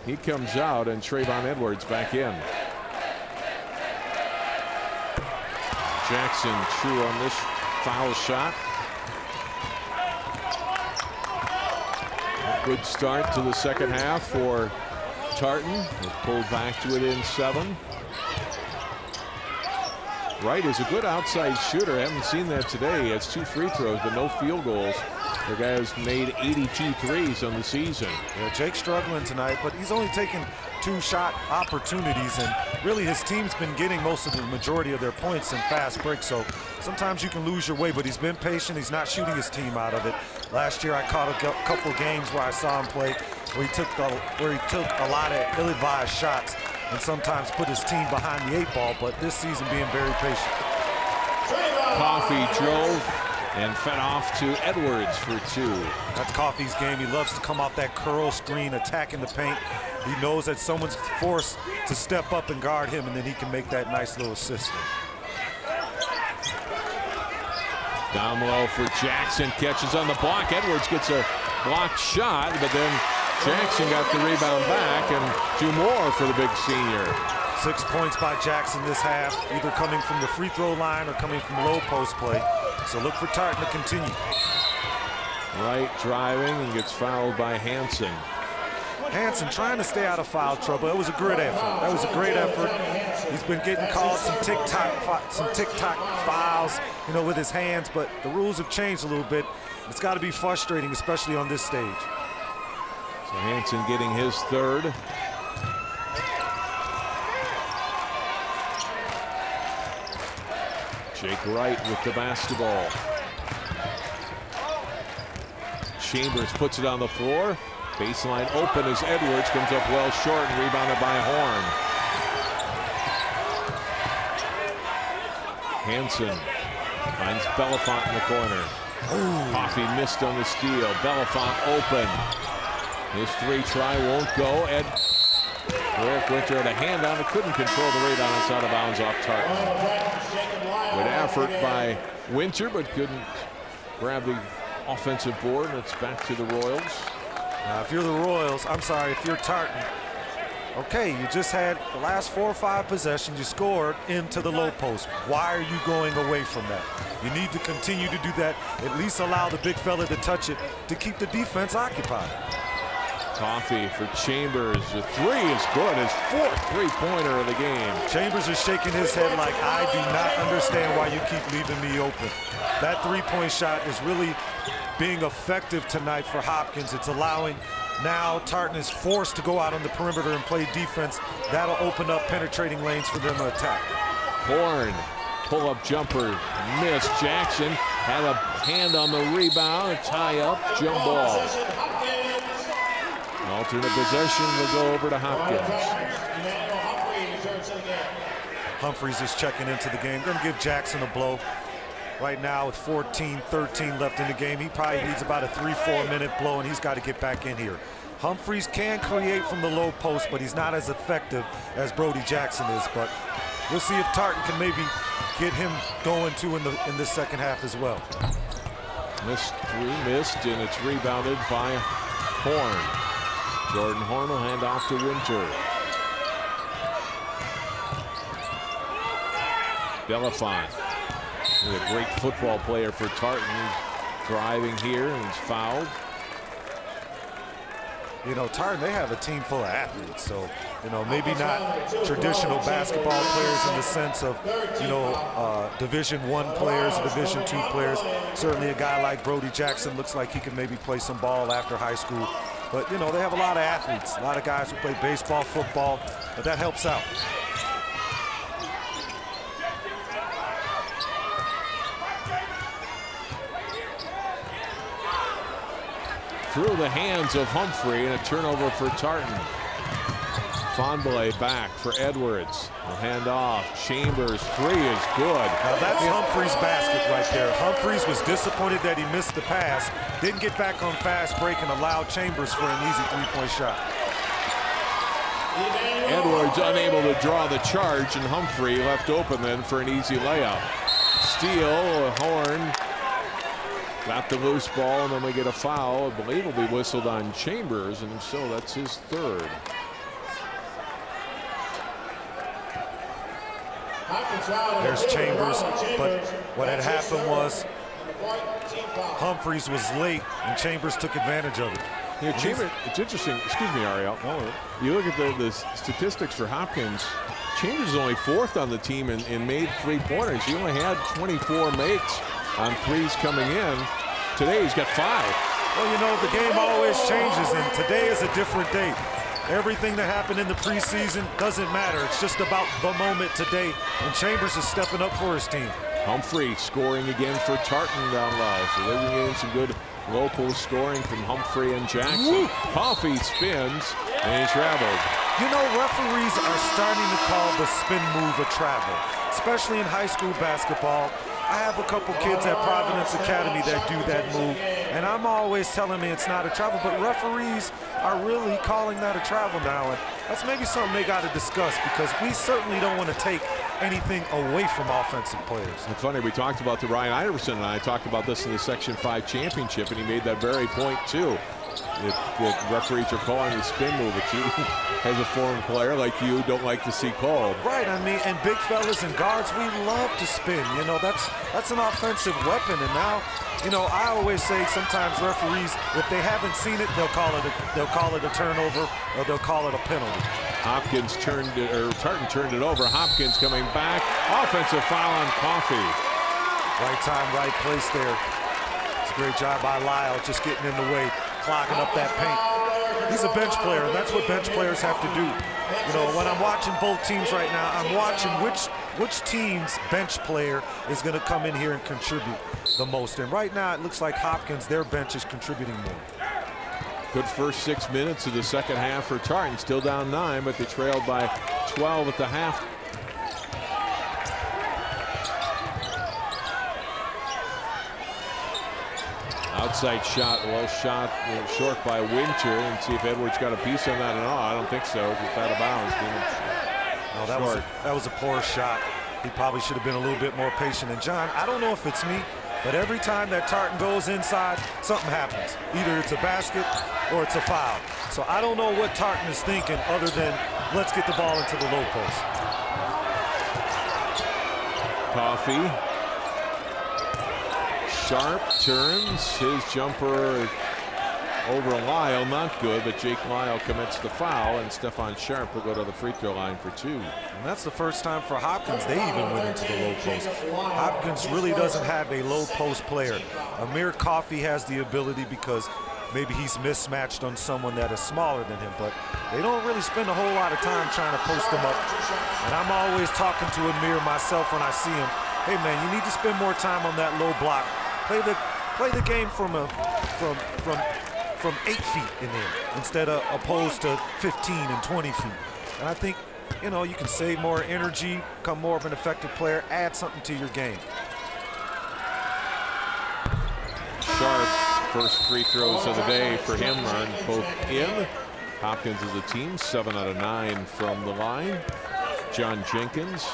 He comes out and Trayvon Edwards back in. Jackson true on this foul shot. A good start to the second half for Tartan. They've pulled back to within 7. Wright is a good outside shooter. I haven't seen that today. He has 2 free throws, but no field goals. The guy has made 82 threes on the season. Yeah, Jake's struggling tonight, but he's only taken 2 shot opportunities, and really his team's been getting most of the majority of their points in fast breaks. So sometimes you can lose your way, but he's been patient. He's not shooting his team out of it. Last year I caught a couple games where I saw him play where he took a lot of ill-advised shots and sometimes put his team behind the 8 ball, but this season being very patient. Coffee drove and fed off to Edwards for 2. That's Coffey's game. He loves to come off that curl screen, attacking the paint. He knows that someone's forced to step up and guard him, and then he can make that nice little assist. Down low for Jackson, catches on the block. Edwards gets a blocked shot, but then Jackson got the rebound back, and 2 more for the big senior. 6 points by Jackson this half, either coming from the free throw line or coming from low post play. So look for Tartan to continue. Wright driving and gets fouled by Hansen. Hansen trying to stay out of foul trouble. It was a great effort. That was a great effort. He's been getting called some tick-tock fouls, with his hands, but the rules have changed a little bit. It's got to be frustrating, especially on this stage. So Hansen getting his 3rd. Jake Wright with the basketball. Chambers puts it on the floor. Baseline open as Edwards comes up well short and rebounded by Horn. Hansen finds Belafont in the corner. Coffey missed on the steal. Belafont open. His three try won't go. Eric Winter had a hand on it, couldn't control the rebound. It's out of bounds off Tartan. Good effort by Winter, but couldn't grab the offensive board, and it's back to the Royals. If you're the Royals, I'm sorry, if you're Tartan, okay, you just had the last 4 or 5 possessions, you scored into the low post. Why are you going away from that? You need to continue to do that, at least allow the big fella to touch it to keep the defense occupied. Coffey for Chambers. The three is good. His 4th three-pointer of the game. Chambers is shaking his head like, I do not understand why you keep leaving me open. That three-point shot is really being effective tonight for Hopkins. It's allowing now Tartan is forced to go out on the perimeter and play defense. That'll open up penetrating lanes for them to attack. Horn, pull-up jumper, missed. Jackson had a hand on the rebound, a tie-up, jump ball. Alternate possession will go over to Hopkins. Humphreys is checking into the game. Going to give Jackson a blow. Right now with 14-13 left in the game, he probably needs about a 3-4 minute blow, and he's got to get back in here. Humphreys can create from the low post, but he's not as effective as Brody Jackson is. But we'll see if Tartan can maybe get him going too in the second half as well. Missed, and it's rebounded by Horn. Jordan Horn will hand off to Winter. Belafont, a great football player for Tartan. He's driving here and he's fouled. You know, Tartan, they have a team full of athletes, so, you know, maybe not traditional basketball players in the sense of, you know, Division I players, Division II players. Certainly a guy like Brody Jackson looks like he can maybe play some ball after high school. But, you know, they have a lot of athletes, a lot of guys who play baseball, football, but that helps out. Through the hands of Humphrey, and a turnover for Tartan. Fonbele back for Edwards. Will hand off. Chambers, three is good. Now that's Humphrey's basket right there. Humphreys was disappointed that he missed the pass. Didn't get back on fast break and allowed Chambers for an easy three-point shot. Edwards unable to draw the charge, and Humphrey left open then for an easy layup. Steal, Horn got the loose ball, and then we get a foul. I believe will be whistled on Chambers, and so that's his 3rd. There's Chambers, but what had happened was Humphreys was late, and Chambers took advantage of it. Yeah, Chambers, it's interesting. Excuse me, Ariel. You look at the statistics for Hopkins. Chambers is only 4th on the team in made three-pointers. He only had 24 makes on threes coming in. Today he's got 5. Well, you know, the game always changes, and today is a different day. Everything that happened in the preseason doesn't matter. It's just about the moment today, and Chambers is stepping up for his team. Humphrey scoring again for Tartan down low. So they're getting some good low post scoring from Humphrey and Jackson. Coffey spins, and he traveled. You know, referees are starting to call the spin move a travel, especially in high school basketball. I have a couple kids at Providence Academy that do that move, and I'm always telling me it's not a travel, but referees are really calling that a travel now, and that's maybe something they got to discuss, because we certainly don't want to take anything away from offensive players. It's funny, we talked about Ryan Iverson and I talked about this in the Section 5 championship, and he made that very point too. That referees are calling the spin move, which you, as a former player like you, don't like to see called. Right, I mean, and big fellas and guards, we love to spin. You know, that's an offensive weapon. And now, you know, I always say sometimes referees, if they haven't seen it, they'll call it a turnover, or they'll call it a penalty. Hopkins Tartan turned it over. Hopkins coming back. Offensive foul on Coffey. Right time, right place there. It's a great job by Lyle, just getting in the way, clogging up that paint. He's a bench player, and that's what bench players have to do. You know, when I'm watching both teams right now, I'm watching which team's bench player is going to come in here and contribute the most. And right now, it looks like Hopkins, their bench is contributing more. Good first 6 minutes of the second half for Tartan. Still down 9, but they trailed by 12 at the half. Outside shot, well shot, short by Winter, and see if Edwards got a piece on that or not. I don't think so. It's out of bounds. No, that was a poor shot. He probably should have been a little bit more patient. And John, I don't know if it's me, but every time that Tartan goes inside, something happens. Either it's a basket or it's a foul. So I don't know what Tartan is thinking other than let's get the ball into the low post. Coffee. Sharp turns his jumper over Lyle, not good, but Jake Lyle commits the foul, and Stephon Sharp will go to the free throw line for 2. And that's the first time for Hopkins they even went into the low post. Hopkins really doesn't have a low post player. Amir Coffey has the ability because maybe he's mismatched on someone that is smaller than him, but they don't really spend a whole lot of time trying to post him up. And I'm always talking to Amir myself when I see him. Hey man, you need to spend more time on that low block. Play the game from 8 feet in there instead of opposed to 15 and 20 feet. And I think, you know, you can save more energy, become more of an effective player, add something to your game. Sharp, first free throws of the day for him are both in. Hopkins is a team 7 out of 9 from the line. John Jenkins,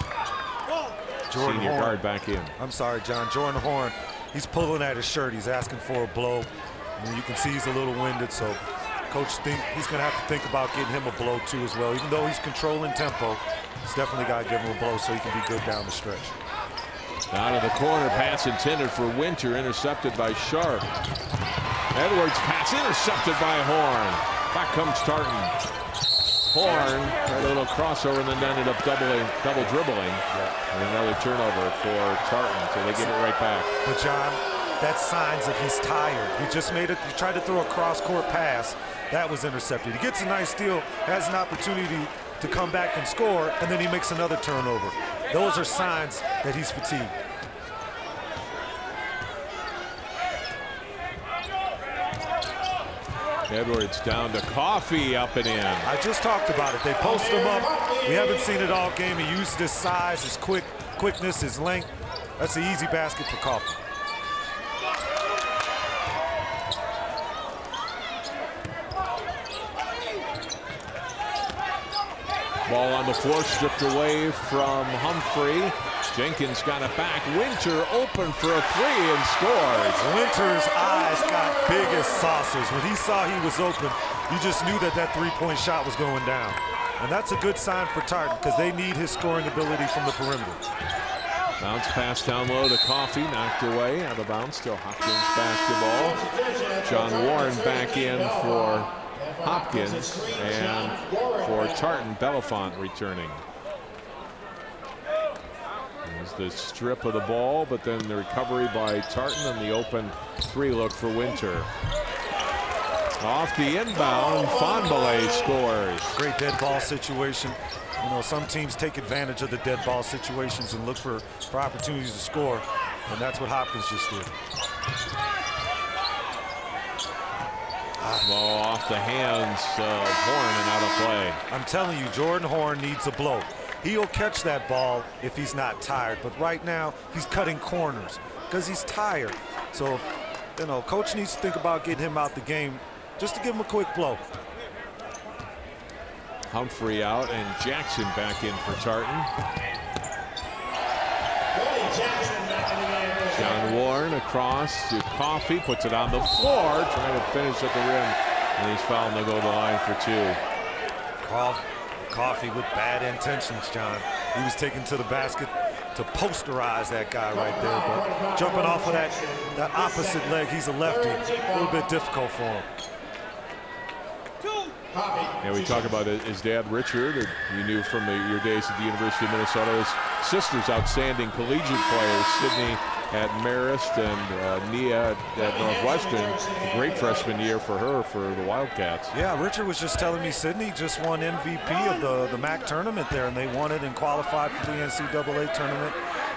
Jordan senior Horn. guard, back in. I'm sorry, John. Jordan Horn. He's pulling at his shirt. He's asking for a blow. And you can see he's a little winded, so coach think he's going to have to think about getting him a blow too as well. Even though he's controlling tempo, he's definitely got to give him a blow so he can be good down the stretch. Out of the corner, pass intended for Winter, intercepted by Sharp. Edwards pass intercepted by Horn. Back comes Tartan. Horn, a little crossover, and then ended up double dribbling. And another turnover for Tartan, so they give it right back. But John, that's signs that he's tired. He just made it. He tried to throw a cross-court pass. That was intercepted. He gets a nice steal, has an opportunity to come back and score, and then he makes another turnover. Those are signs that he's fatigued. Edwards down to Coffey, up and in. I just talked about it. They post him up. We haven't seen it all game. He used his size, his quickness, his length. That's an easy basket for Coffey. Ball on the floor, stripped away from Humphrey. Jenkins got it back. Winter open for a 3 and scores. Winter's eyes got big as saucers. When he saw he was open, you just knew that that three-point shot was going down. And that's a good sign for Tartan because they need his scoring ability from the perimeter. Bounce pass down low to Coffey, knocked away, out of bounds. Still Hopkins basketball. John Warren back in for Hopkins, and for Tartan, Belafont returning. There's the strip of the ball, but then the recovery by Tartan and the open 3 look for Winter. Off the inbound, Fonbele scores. Great dead ball situation. You know, some teams take advantage of the dead ball situations and look for opportunities to score, and that's what Hopkins just did. Ball off the hands of Horn and out of play. I'm telling you, Jordan Horn needs a blow. He'll catch that ball if he's not tired, but right now he's cutting corners because he's tired. So, you know, coach needs to think about getting him out the game just to give him a quick blow. Humphrey out and Jackson back in for Tartan. John Warren across to Coffey, puts it on the floor, trying to finish at the rim, and he's fouled and they'll go to the line for 2. Coffey with bad intentions, John. He was taken to the basket to posterize that guy right there, but jumping off of that opposite leg, he's a lefty, a little bit difficult for him. Yeah, we talk about his dad, Richard, that you knew from your days at the University of Minnesota. His sister's outstanding collegiate players, Sydney at Marist and Nia at Northwestern. A great freshman year for her for the Wildcats. Yeah, Richard was just telling me Sydney just won MVP of the MAC tournament there, and they won it and qualified for the NCAA tournament.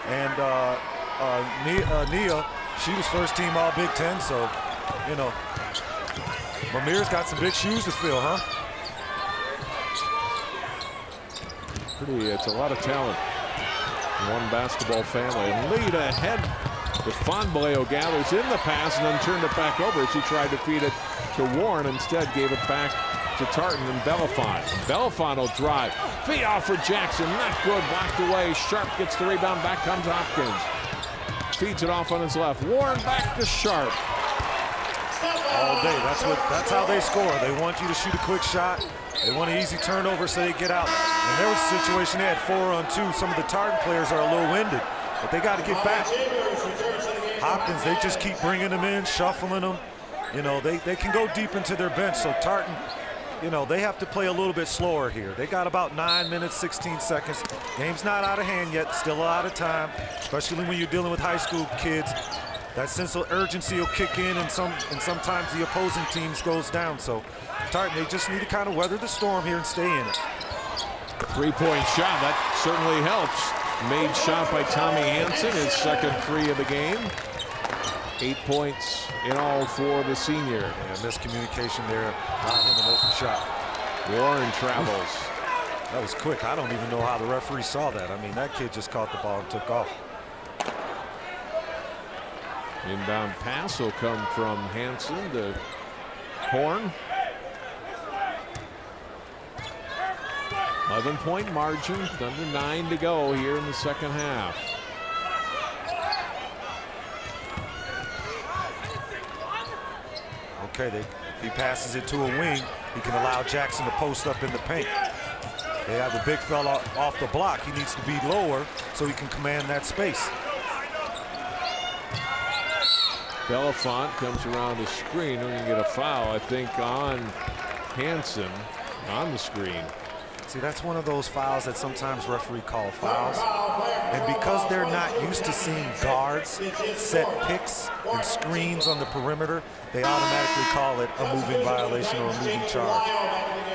And Nia, she was first team All Big Ten, so, you know, Mamir's got some big shoes to fill, huh? It's a lot of talent. One basketball family. Lead ahead. Fonbaleo gathers in the pass and then turned it back over as he tried to feed it to Warren. Instead gave it back to Tartan and Belafont. Belafont will drive. Feed off for Jackson. Not good. Blocked away. Sharp gets the rebound. Back comes Hopkins. Feeds it off on his left. Warren back to Sharp. All day. That's how they score. They want you to shoot a quick shot. They want an easy turnover so they get out. And there was a situation they had 4-on-2. Some of the Tartan players are a little winded, but they got to get back. Hopkins, they just keep bringing them in, shuffling them. You know, they can go deep into their bench. So Tartan, you know, they have to play a little bit slower here. They got about 9 minutes, 16 seconds. Game's not out of hand yet, still a lot of time, especially when you're dealing with high school kids. That sense of urgency will kick in, and sometimes the opposing teams goes down. So Tartan, they just need to kind of weather the storm here and stay in it. Three-point shot, that certainly helps. Made shot by Tommy Hansen, his second three of the game. 8 points in all for the senior. Yeah, miscommunication there, not him an open shot. Warren travels. That was quick. I don't even know how the referee saw that. I mean, that kid just caught the ball and took off. Inbound pass will come from Hansen to Horn. 11-point margin, under 9 to go here in the second half. Okay, if he passes it to a wing, he can allow Jackson to post up in the paint. They have a big fella off the block. He needs to be lower so he can command that space. Belafont comes around the screen. We're going to get a foul, I think, on Hansen on the screen. See, that's one of those fouls that sometimes referee call fouls. And because they're not used to seeing guards set picks and screens on the perimeter, they automatically call it a moving violation or a moving charge.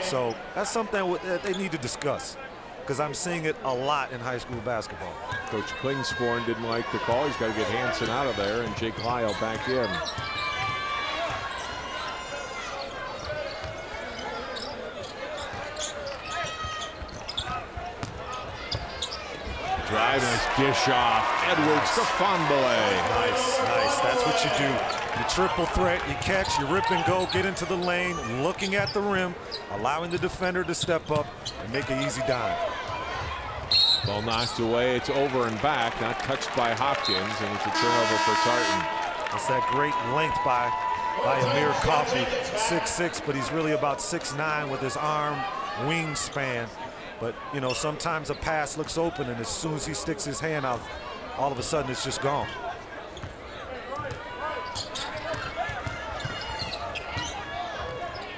So that's something that they need to discuss, because I'm seeing it a lot in high school basketball. Coach Klingsporn didn't like the call. He's got to get Hansen out of there, and Jake Lyle back in. Drive and dish off. Edwards to Fonbaleo. Nice, nice. That's what you do. You triple threat, you catch, you rip and go, get into the lane, looking at the rim, allowing the defender to step up and make an easy dime. Ball knocked away. It's over and back. Not touched by Hopkins, and it's a turnover for Tartan. That's that great length by Amir Coffey. 6'6", but he's really about 6'9" with his arm wingspan. But, you know, sometimes a pass looks open, and as soon as he sticks his hand out, all of a sudden it's just gone.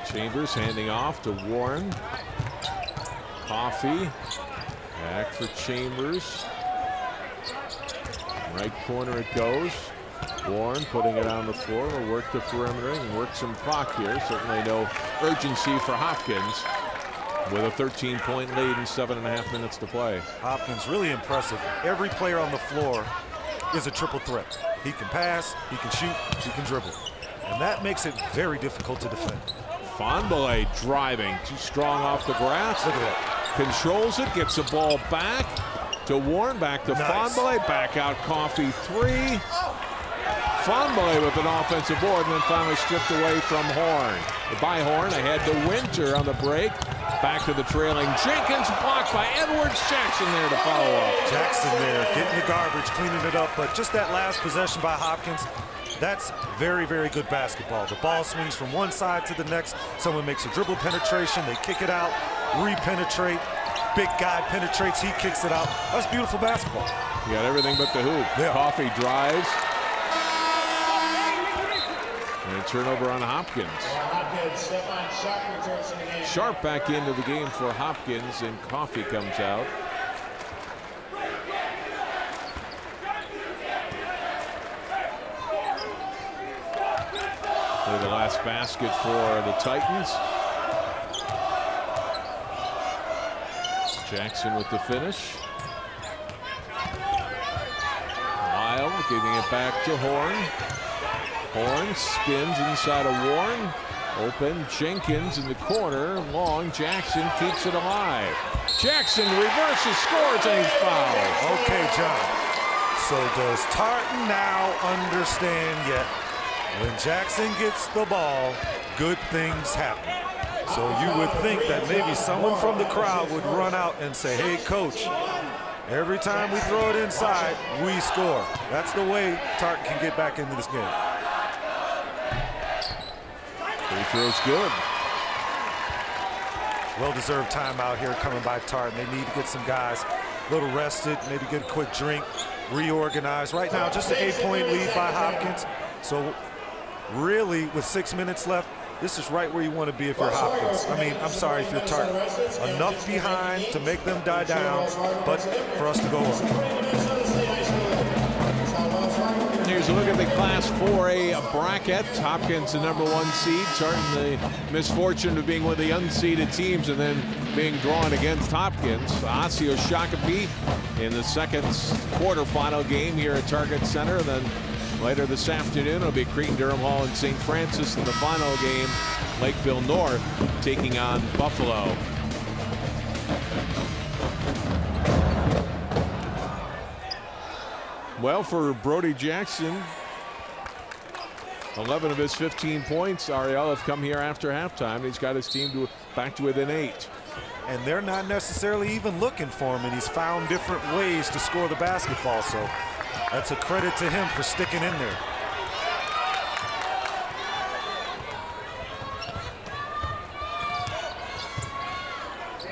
Chambers handing off to Warren. Coffey back for Chambers. Right corner it goes. Warren putting it on the floor. Will work the perimeter and work some clock here. Certainly no urgency for Hopkins, with a 13-point lead and 7.5 minutes to play. Hopkins really impressive. Every player on the floor is a triple threat. He can pass, he can shoot, he can dribble. And that makes it very difficult to defend. Fonbaleo driving, too strong off the grass. Look at that. Controls it, gets the ball back to Warren, back to Nice. Fonbaleo, back out Coffey, three. Fonbaleo with an offensive board, and then finally stripped away from Horn. By Horn, ahead to Winter on the break. Back to the trailing Jenkins, blocked by Edwards. Jackson there to follow up. Jackson there, getting the garbage, cleaning it up, but just that last possession by Hopkins, that's very, very good basketball. The ball swings from one side to the next. Someone makes a dribble penetration, they kick it out, re-penetrate. Big guy penetrates, he kicks it out. That's beautiful basketball. You got everything but the hoop. Yeah. Coffey drives. And a turnover on Hopkins. Sharp back into the game for Hopkins, and Coffey comes out. Play the last basket for the Titans. Jackson with the finish. Lyle giving it back to Horn. Horn spins inside of Warren. Open, Jenkins in the corner, long, Jackson keeps it alive. Jackson reverses, scores, and he's fouled. Okay, John. So does Tartan now understand yet? When Jackson gets the ball, good things happen. So you would think that maybe someone from the crowd would run out and say, hey, coach, every time we throw it inside, we score. That's the way Tartan can get back into this game. Free throw's good. Well-deserved timeout here coming by Tartan. They need to get some guys a little rested, maybe get a quick drink, reorganize. Right now, just an 8-point lead by Hopkins. So really, with 6 minutes left, this is right where you want to be if you're Hopkins. I mean, I'm sorry if you're Tartan. Enough behind to make them die down, but for us to go on. Here's a look at the Class 4A bracket. Hopkins, the #1 seed. Tartan, the misfortune of being one of the unseeded teams and then being drawn against Hopkins. Osseo Shakopee in the second quarterfinal game here at Target Center. Then later this afternoon, it'll be Cretin-Durham Hall and St. Francis in the final game. Lakeville North taking on Buffalo. Well, for Brody Jackson, 11 of his 15 points, Ariel, have come here after halftime. He's got his team back to within 8. And they're not necessarily even looking for him, and he's found different ways to score the basketball. So that's a credit to him for sticking in there.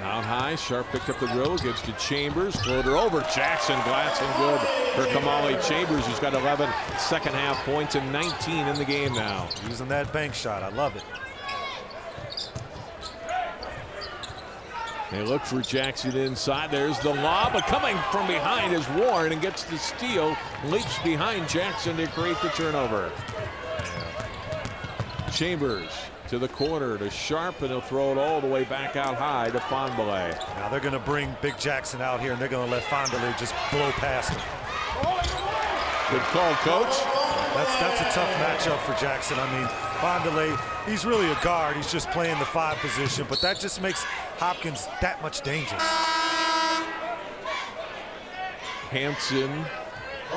Out high, Sharp picked up the dribble, gives to Chambers, floater over, Jackson, glassing good for Kamali Chambers, who's got 11 second half points and 19 in the game now. Using that bank shot, I love it. They look for Jackson inside. There's the lob, but coming from behind is Warren and gets the steal, leaps behind Jackson to create the turnover. Chambers to the corner to Sharp, and he'll throw it all the way back out high to Fondele. Now they're going to bring Big Jackson out here, and they're going to let Fondele just blow past him. Good call, Coach. That's a tough matchup for Jackson. I mean, Fondele, he's really a guard. He's just playing the 5 position, but that just makes Hopkins that much dangerous. Hanson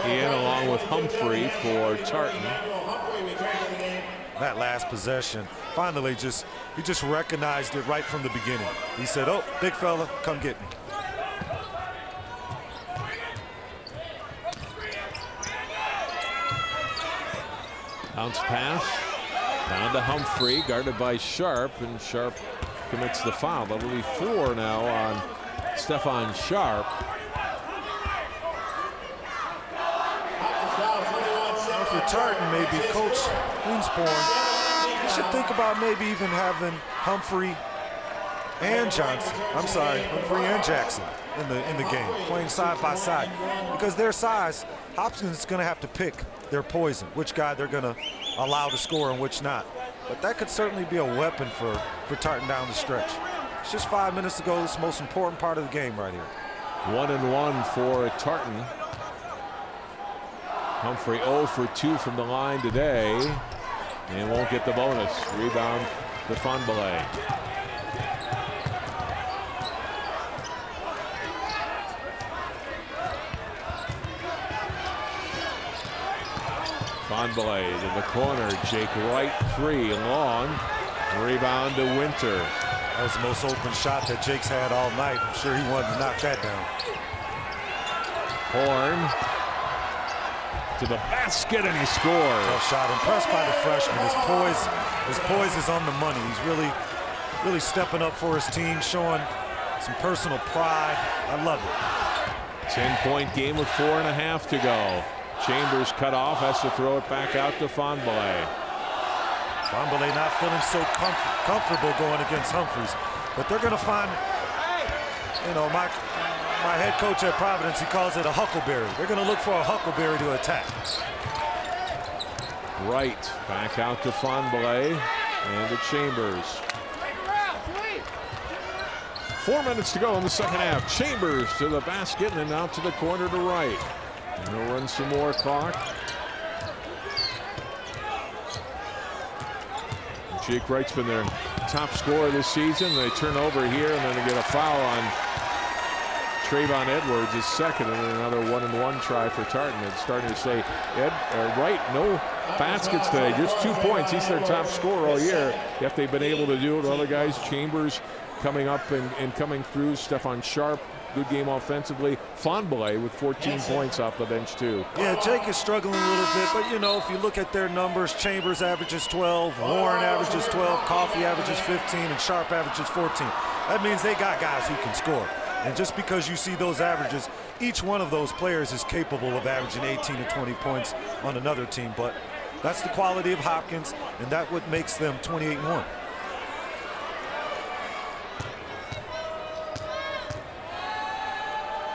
in along with Humphrey for Tartan. That last possession, Fondele he just recognized it right from the beginning. He said, oh, big fella, come get me. Bounce pass down to Humphrey, guarded by Sharp, and Sharp commits the foul. That'll be 4 now on Stefan Sharp. For Tartan, maybe Coach Queensborn, you should think about maybe even having Humphrey and Humphrey and Jackson in the game, playing side by side, because their size, Hopkins is going to have to pick their poison, which guy they're going to allow to score and which not. But that could certainly be a weapon for Tartan down the stretch. It's just 5 minutes to go. It's the most important part of the game right here. 1-1 for Tartan. Humphrey 0 for 2 from the line today, and won't get the bonus. Rebound to Fondele. Fondele to the corner. Jake Wright 3 long. Rebound to Winter. That was the most open shot that Jake's had all night. I'm sure he wanted to knock that down. Horn to the basket, and he scores. Tough shot. Impressed by the freshman. His poise is on the money. He's really stepping up for his team, showing some personal pride. I love it. 10-point game with 4.5 to go. Chambers cut off, has to throw it back out to Fondele. Fondele not feeling so comfortable going against Humphreys, but they're going to find, you know, my head coach at Providence, he calls it a huckleberry. They're going to look for a huckleberry to attack. Right, back out to Fondele and to Chambers. 4 minutes to go in the second half. Chambers to the basket and then out to the corner to Wright. And he'll run some more clock. Jake Wright's been their top scorer this season. They turn over here, and then they get a foul on Trayvon Edwards, his second, and another 1-and-1 try for Tartan. It's starting to say, Wright, no baskets today, just 2 points. He's their top scorer all year, yet they've been able to do it. Other guys, Chambers coming up and coming through. Stephon Sharp, good game offensively. Fonboy with 14 points off the bench, too. Yeah, Jake is struggling a little bit, but, you know, if you look at their numbers, Chambers averages 12, Warren averages 12, Coffey averages 15, and Sharp averages 14. That means they got guys who can score. And just because you see those averages, each one of those players is capable of averaging 18 to 20 points on another team. But that's the quality of Hopkins, and that's what makes them 28-1.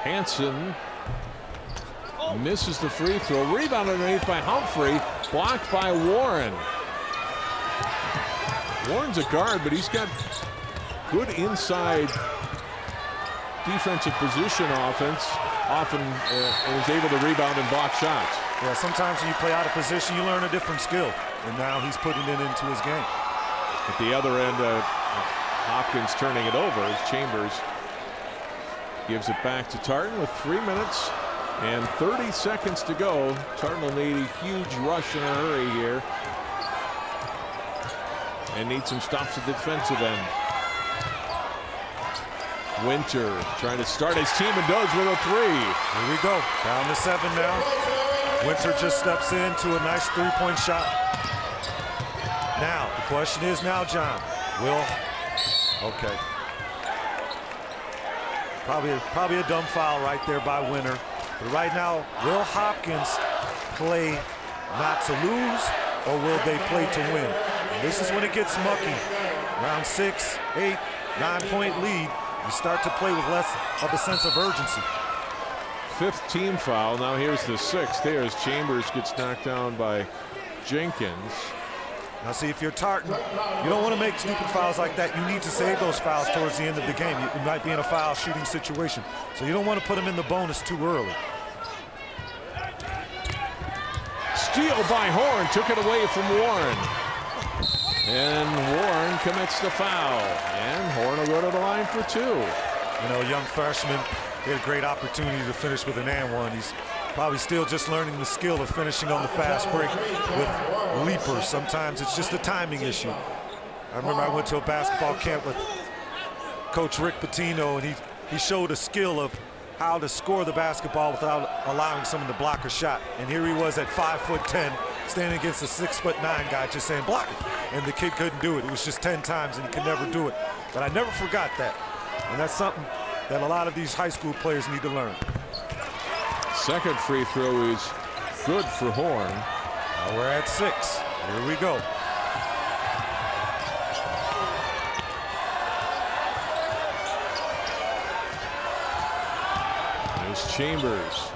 Hansen misses the free throw. Rebound underneath by Humphrey. Blocked by Warren. Warren's a guard, but he's got good inside defensive position offense. Often is able to rebound and block shots. Yeah, sometimes when you play out of position, you learn a different skill. And now he's putting it into his game. At the other end, Hopkins turning it over as Chambers gives it back to Tartan with 3 minutes and 30 seconds to go. Tartan will need a huge rush in a hurry here and need some stops at the defensive end. Winter trying to start his team and does with a three. Here we go. Down to 7 now. Winter just steps into a nice three-point shot. Now, the question is now, John, okay. Probably a dumb foul right there by Winter. But right now, will Hopkins play not to lose, or will they play to win? And this is when it gets mucky. Around 6, 8, 9-point lead. You start to play with less of a sense of urgency. 5th team foul. Now here's the 6th. There as Chambers gets knocked down by Jenkins. Now see, if you're Tartan, you don't want to make stupid fouls like that. You need to save those fouls towards the end of the game. You might be in a foul shooting situation. So you don't want to put them in the bonus too early. Steal by Horn. Took it away from Warren. And Warren commits the foul. And Horn will go to the line for 2. You know, young freshman, he had a great opportunity to finish with an and one. He's probably still just learning the skill of finishing on the fast break with leapers. Sometimes it's just a timing issue. I remember I went to a basketball camp with Coach Rick Pitino, and he showed a skill of how to score the basketball without allowing someone to block a shot. And here he was at 5'10", standing against a 6'9" guy just saying block it. And the kid couldn't do it. It was just 10 times and he could never do it. But I never forgot that. And that's something that a lot of these high school players need to learn. Second free throw is good for Horn. Now we're at 6. Here we go. There's Chambers.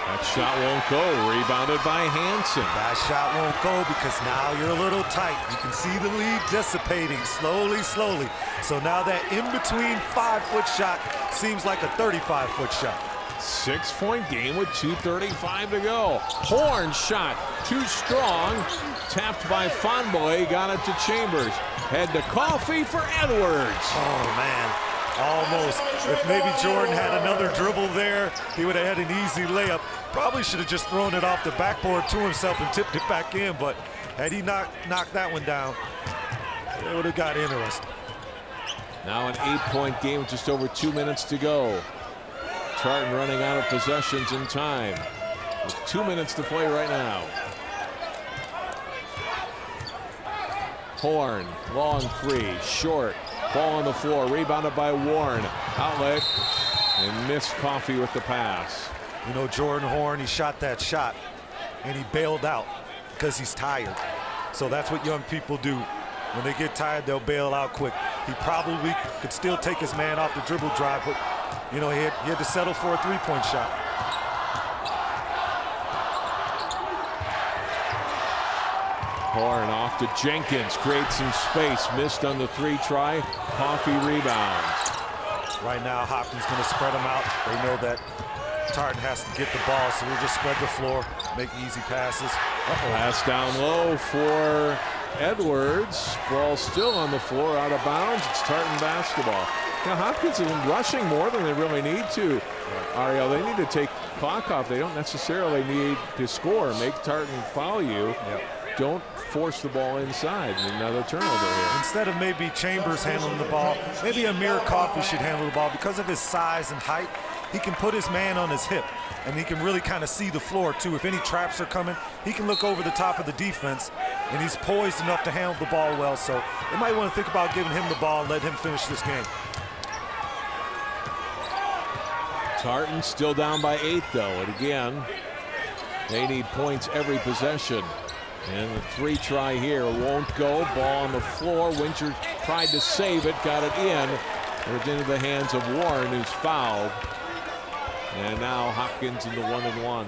That shot won't go. Rebounded by Hansen. That shot won't go because now you're a little tight. You can see the lead dissipating slowly, slowly. So now that in-between 5-foot shot seems like a 35-foot shot. 6-point game with 2:35 to go. Horn shot too strong. Tapped by Fonboy. Got it to Chambers. Head to Coffey for Edwards. Oh, man. Almost. If maybe Jordan had another dribble there, he would have had an easy layup. Probably should have just thrown it off the backboard to himself and tipped it back in, but had he knocked that one down, it would have got interesting. Now an 8-point game with just over 2 minutes to go. Tartan running out of possessions in time. With 2 minutes to play right now. Horn, long three, short. Ball on the floor, rebounded by Warren. Outlet, and missed Coffey with the pass. You know, Jordan Horn, he shot that shot, and he bailed out because he's tired. So that's what young people do. When they get tired, they'll bail out quick. He probably could still take his man off the dribble drive, but, you know, he had to settle for a three-point shot. Horn off to Jenkins, creates some space, missed on the 3 try. Coffey rebounds. Right now, Hopkins going to spread them out. They know that Tartan has to get the ball, so we'll just spread the floor, make easy passes. Pass down low for Edwards. Ball still on the floor, out of bounds. It's Tartan basketball. Now Hopkins has been rushing more than they really need to. Ariel, they need to take clock off. They don't necessarily need to score. Make Tartan foul you. Yep. Don't force the ball inside. Another turnover here. Instead of maybe Chambers handling the ball, maybe Amir Coffey should handle the ball. Because of his size and height, he can put his man on his hip, and he can really kind of see the floor too. If any traps are coming, he can look over the top of the defense, and he's poised enough to handle the ball well. So they might want to think about giving him the ball and let him finish this game. Tartan still down by 8 though, and again, they need points every possession. And the 3 try here won't go. Ball on the floor. Winchard tried to save it, got it in. It's into the hands of Warren, who's fouled. And now Hopkins in the 1-and-1.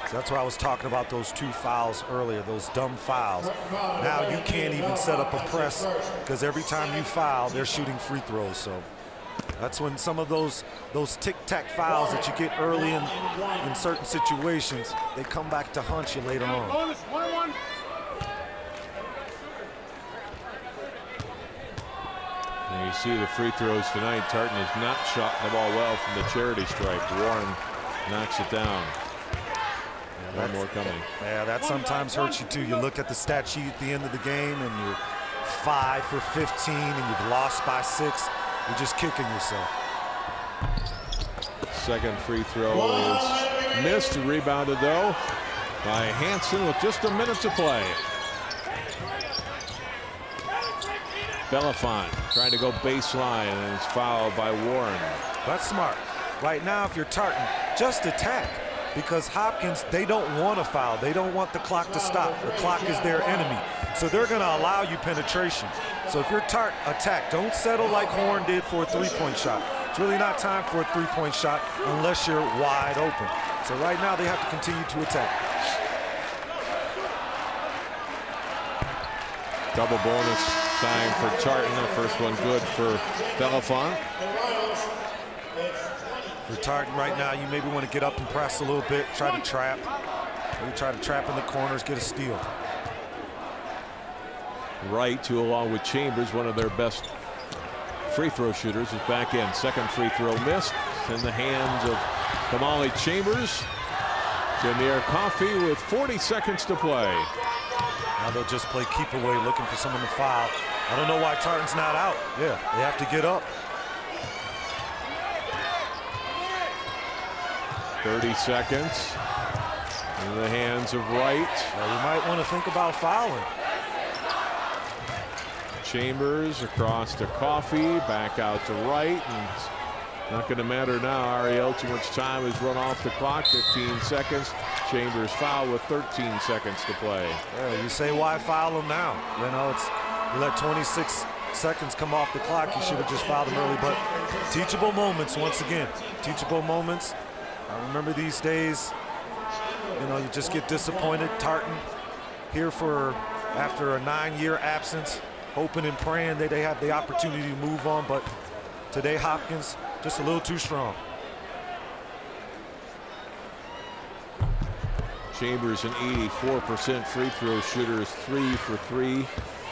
So that's why I was talking about those 2 fouls earlier, those dumb fouls. Now you can't even set up a press because every time you foul, they're shooting free throws. So that's when some of those tic-tac fouls that you get early in certain situations, they come back to haunt you later on. And you see the free throws tonight. Tartan has not shot the ball well from the charity stripe. Warren knocks it down. One more coming. Yeah, that sometimes hurts you too. You look at the stat sheet at the end of the game and you're 5 for 15 and you've lost by 6. You're just kicking yourself. Second free throw is missed. Rebounded though by Hansen with just a minute to play. Belafont trying to go baseline and is fouled by Warren. That's smart. Right now, if you're Tartan, just attack. Because Hopkins, they don't want to foul. They don't want the clock to stop. The clock is their enemy. So they're going to allow you penetration. So if you're Tartan, attack. Don't settle like Horn did for a 3-point shot. It's really not time for a 3-point shot unless you're wide open. So right now, they have to continue to attack. Double bonus time for Tartan. The first one good for Belafont. For Tartan right now, you maybe want to get up and press a little bit, try to trap. Maybe try to trap in the corners, get a steal. Wright, who along with Chambers, one of their best free throw shooters, is back in. Second free throw missed. It's in the hands of Kamali Chambers. Amir Coffey with 40 seconds to play. Now they'll just play keep away, looking for someone to foul. I don't know why Tartan's not out. Yeah, they have to get up. 30 seconds in the hands of Wright. Well, you might want to think about fouling. Chambers across to Coffey, back out to Wright, and it's not going to matter now. Ariel, too much time has run off the clock. 15 seconds. Chambers foul with 13 seconds to play. Yeah, you say why foul him now? You know, you let 26 seconds come off the clock. You should have just fouled him early. But teachable moments once again. Teachable moments. I remember these days, you know, you just get disappointed. Tartan here after a 9-year absence, hoping and praying that they have the opportunity to move on. But today, Hopkins just a little too strong. Chambers, an 84% free throw shooter, is 3 for 3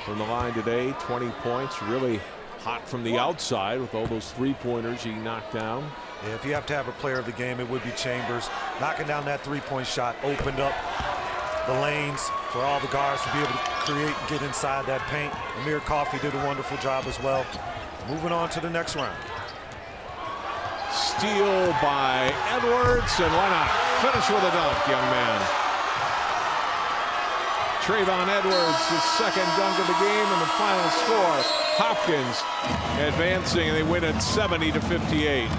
from the line today. 20 points, really hot from the outside with all those 3-pointers he knocked down. Yeah, if you have to have a player of the game, it would be Chambers. Knocking down that 3-point shot opened up the lanes for all the guards to be able to create and get inside that paint. Amir Coffey did a wonderful job as well. Moving on to the next round. Steal by Edwards, and why not finish with a dunk, young man. Trayvon Edwards, his second dunk of the game, and the final score. Hopkins advancing, and they win at 70-58.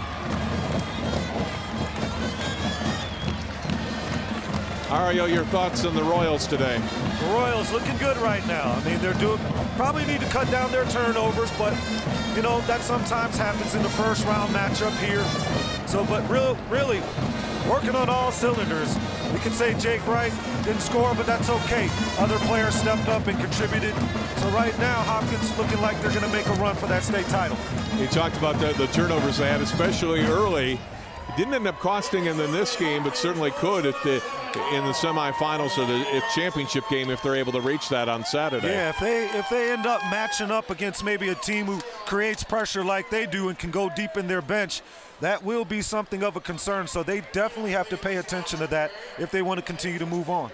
Ariel, your thoughts on the Royals today? The Royals looking good right now. I mean, probably need to cut down their turnovers, but you know, that sometimes happens in the first round matchup here. So, but really working on all cylinders. We can say Jake Wright didn't score, but that's okay. Other players stepped up and contributed. So right now, Hopkins looking like they're going to make a run for that state title. You talked about the turnovers they had, especially early. It didn't end up costing him in this game, but certainly could in the semifinals of the championship game if they're able to reach that on Saturday. Yeah, if they end up matching up against maybe a team who creates pressure like they do and can go deep in their bench, that will be something of a concern. So they definitely have to pay attention to that if they want to continue to move on.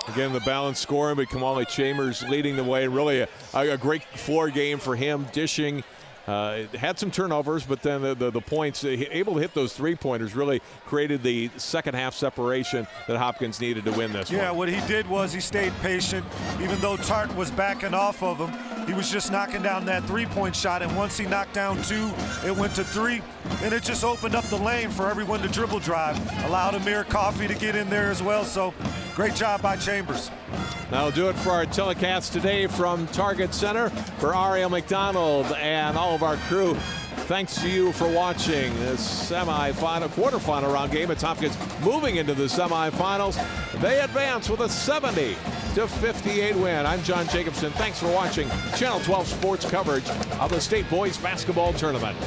Again, the balanced scoring, but Kamali Chambers leading the way. Really a great floor game for him, dishing. Had some turnovers, but then the points, able to hit those three-pointers, really created the second half separation that Hopkins needed to win this one. Yeah, what he did was he stayed patient. Even though Tartan was backing off of him, he was just knocking down that three-point shot, and once he knocked down two, it went to three, and it just opened up the lane for everyone to dribble drive. Allowed Amir Coffey to get in there as well, so great job by Chambers. That'll do it for our telecast today from Target Center. For Ariel McDonald and all of our crew, thanks to you for watching this quarterfinal round game. It's Hopkins moving into the semifinals. They advance with a 70-58 win. I'm John Jacobson. Thanks for watching Channel 12 Sports coverage of the State Boys Basketball Tournament.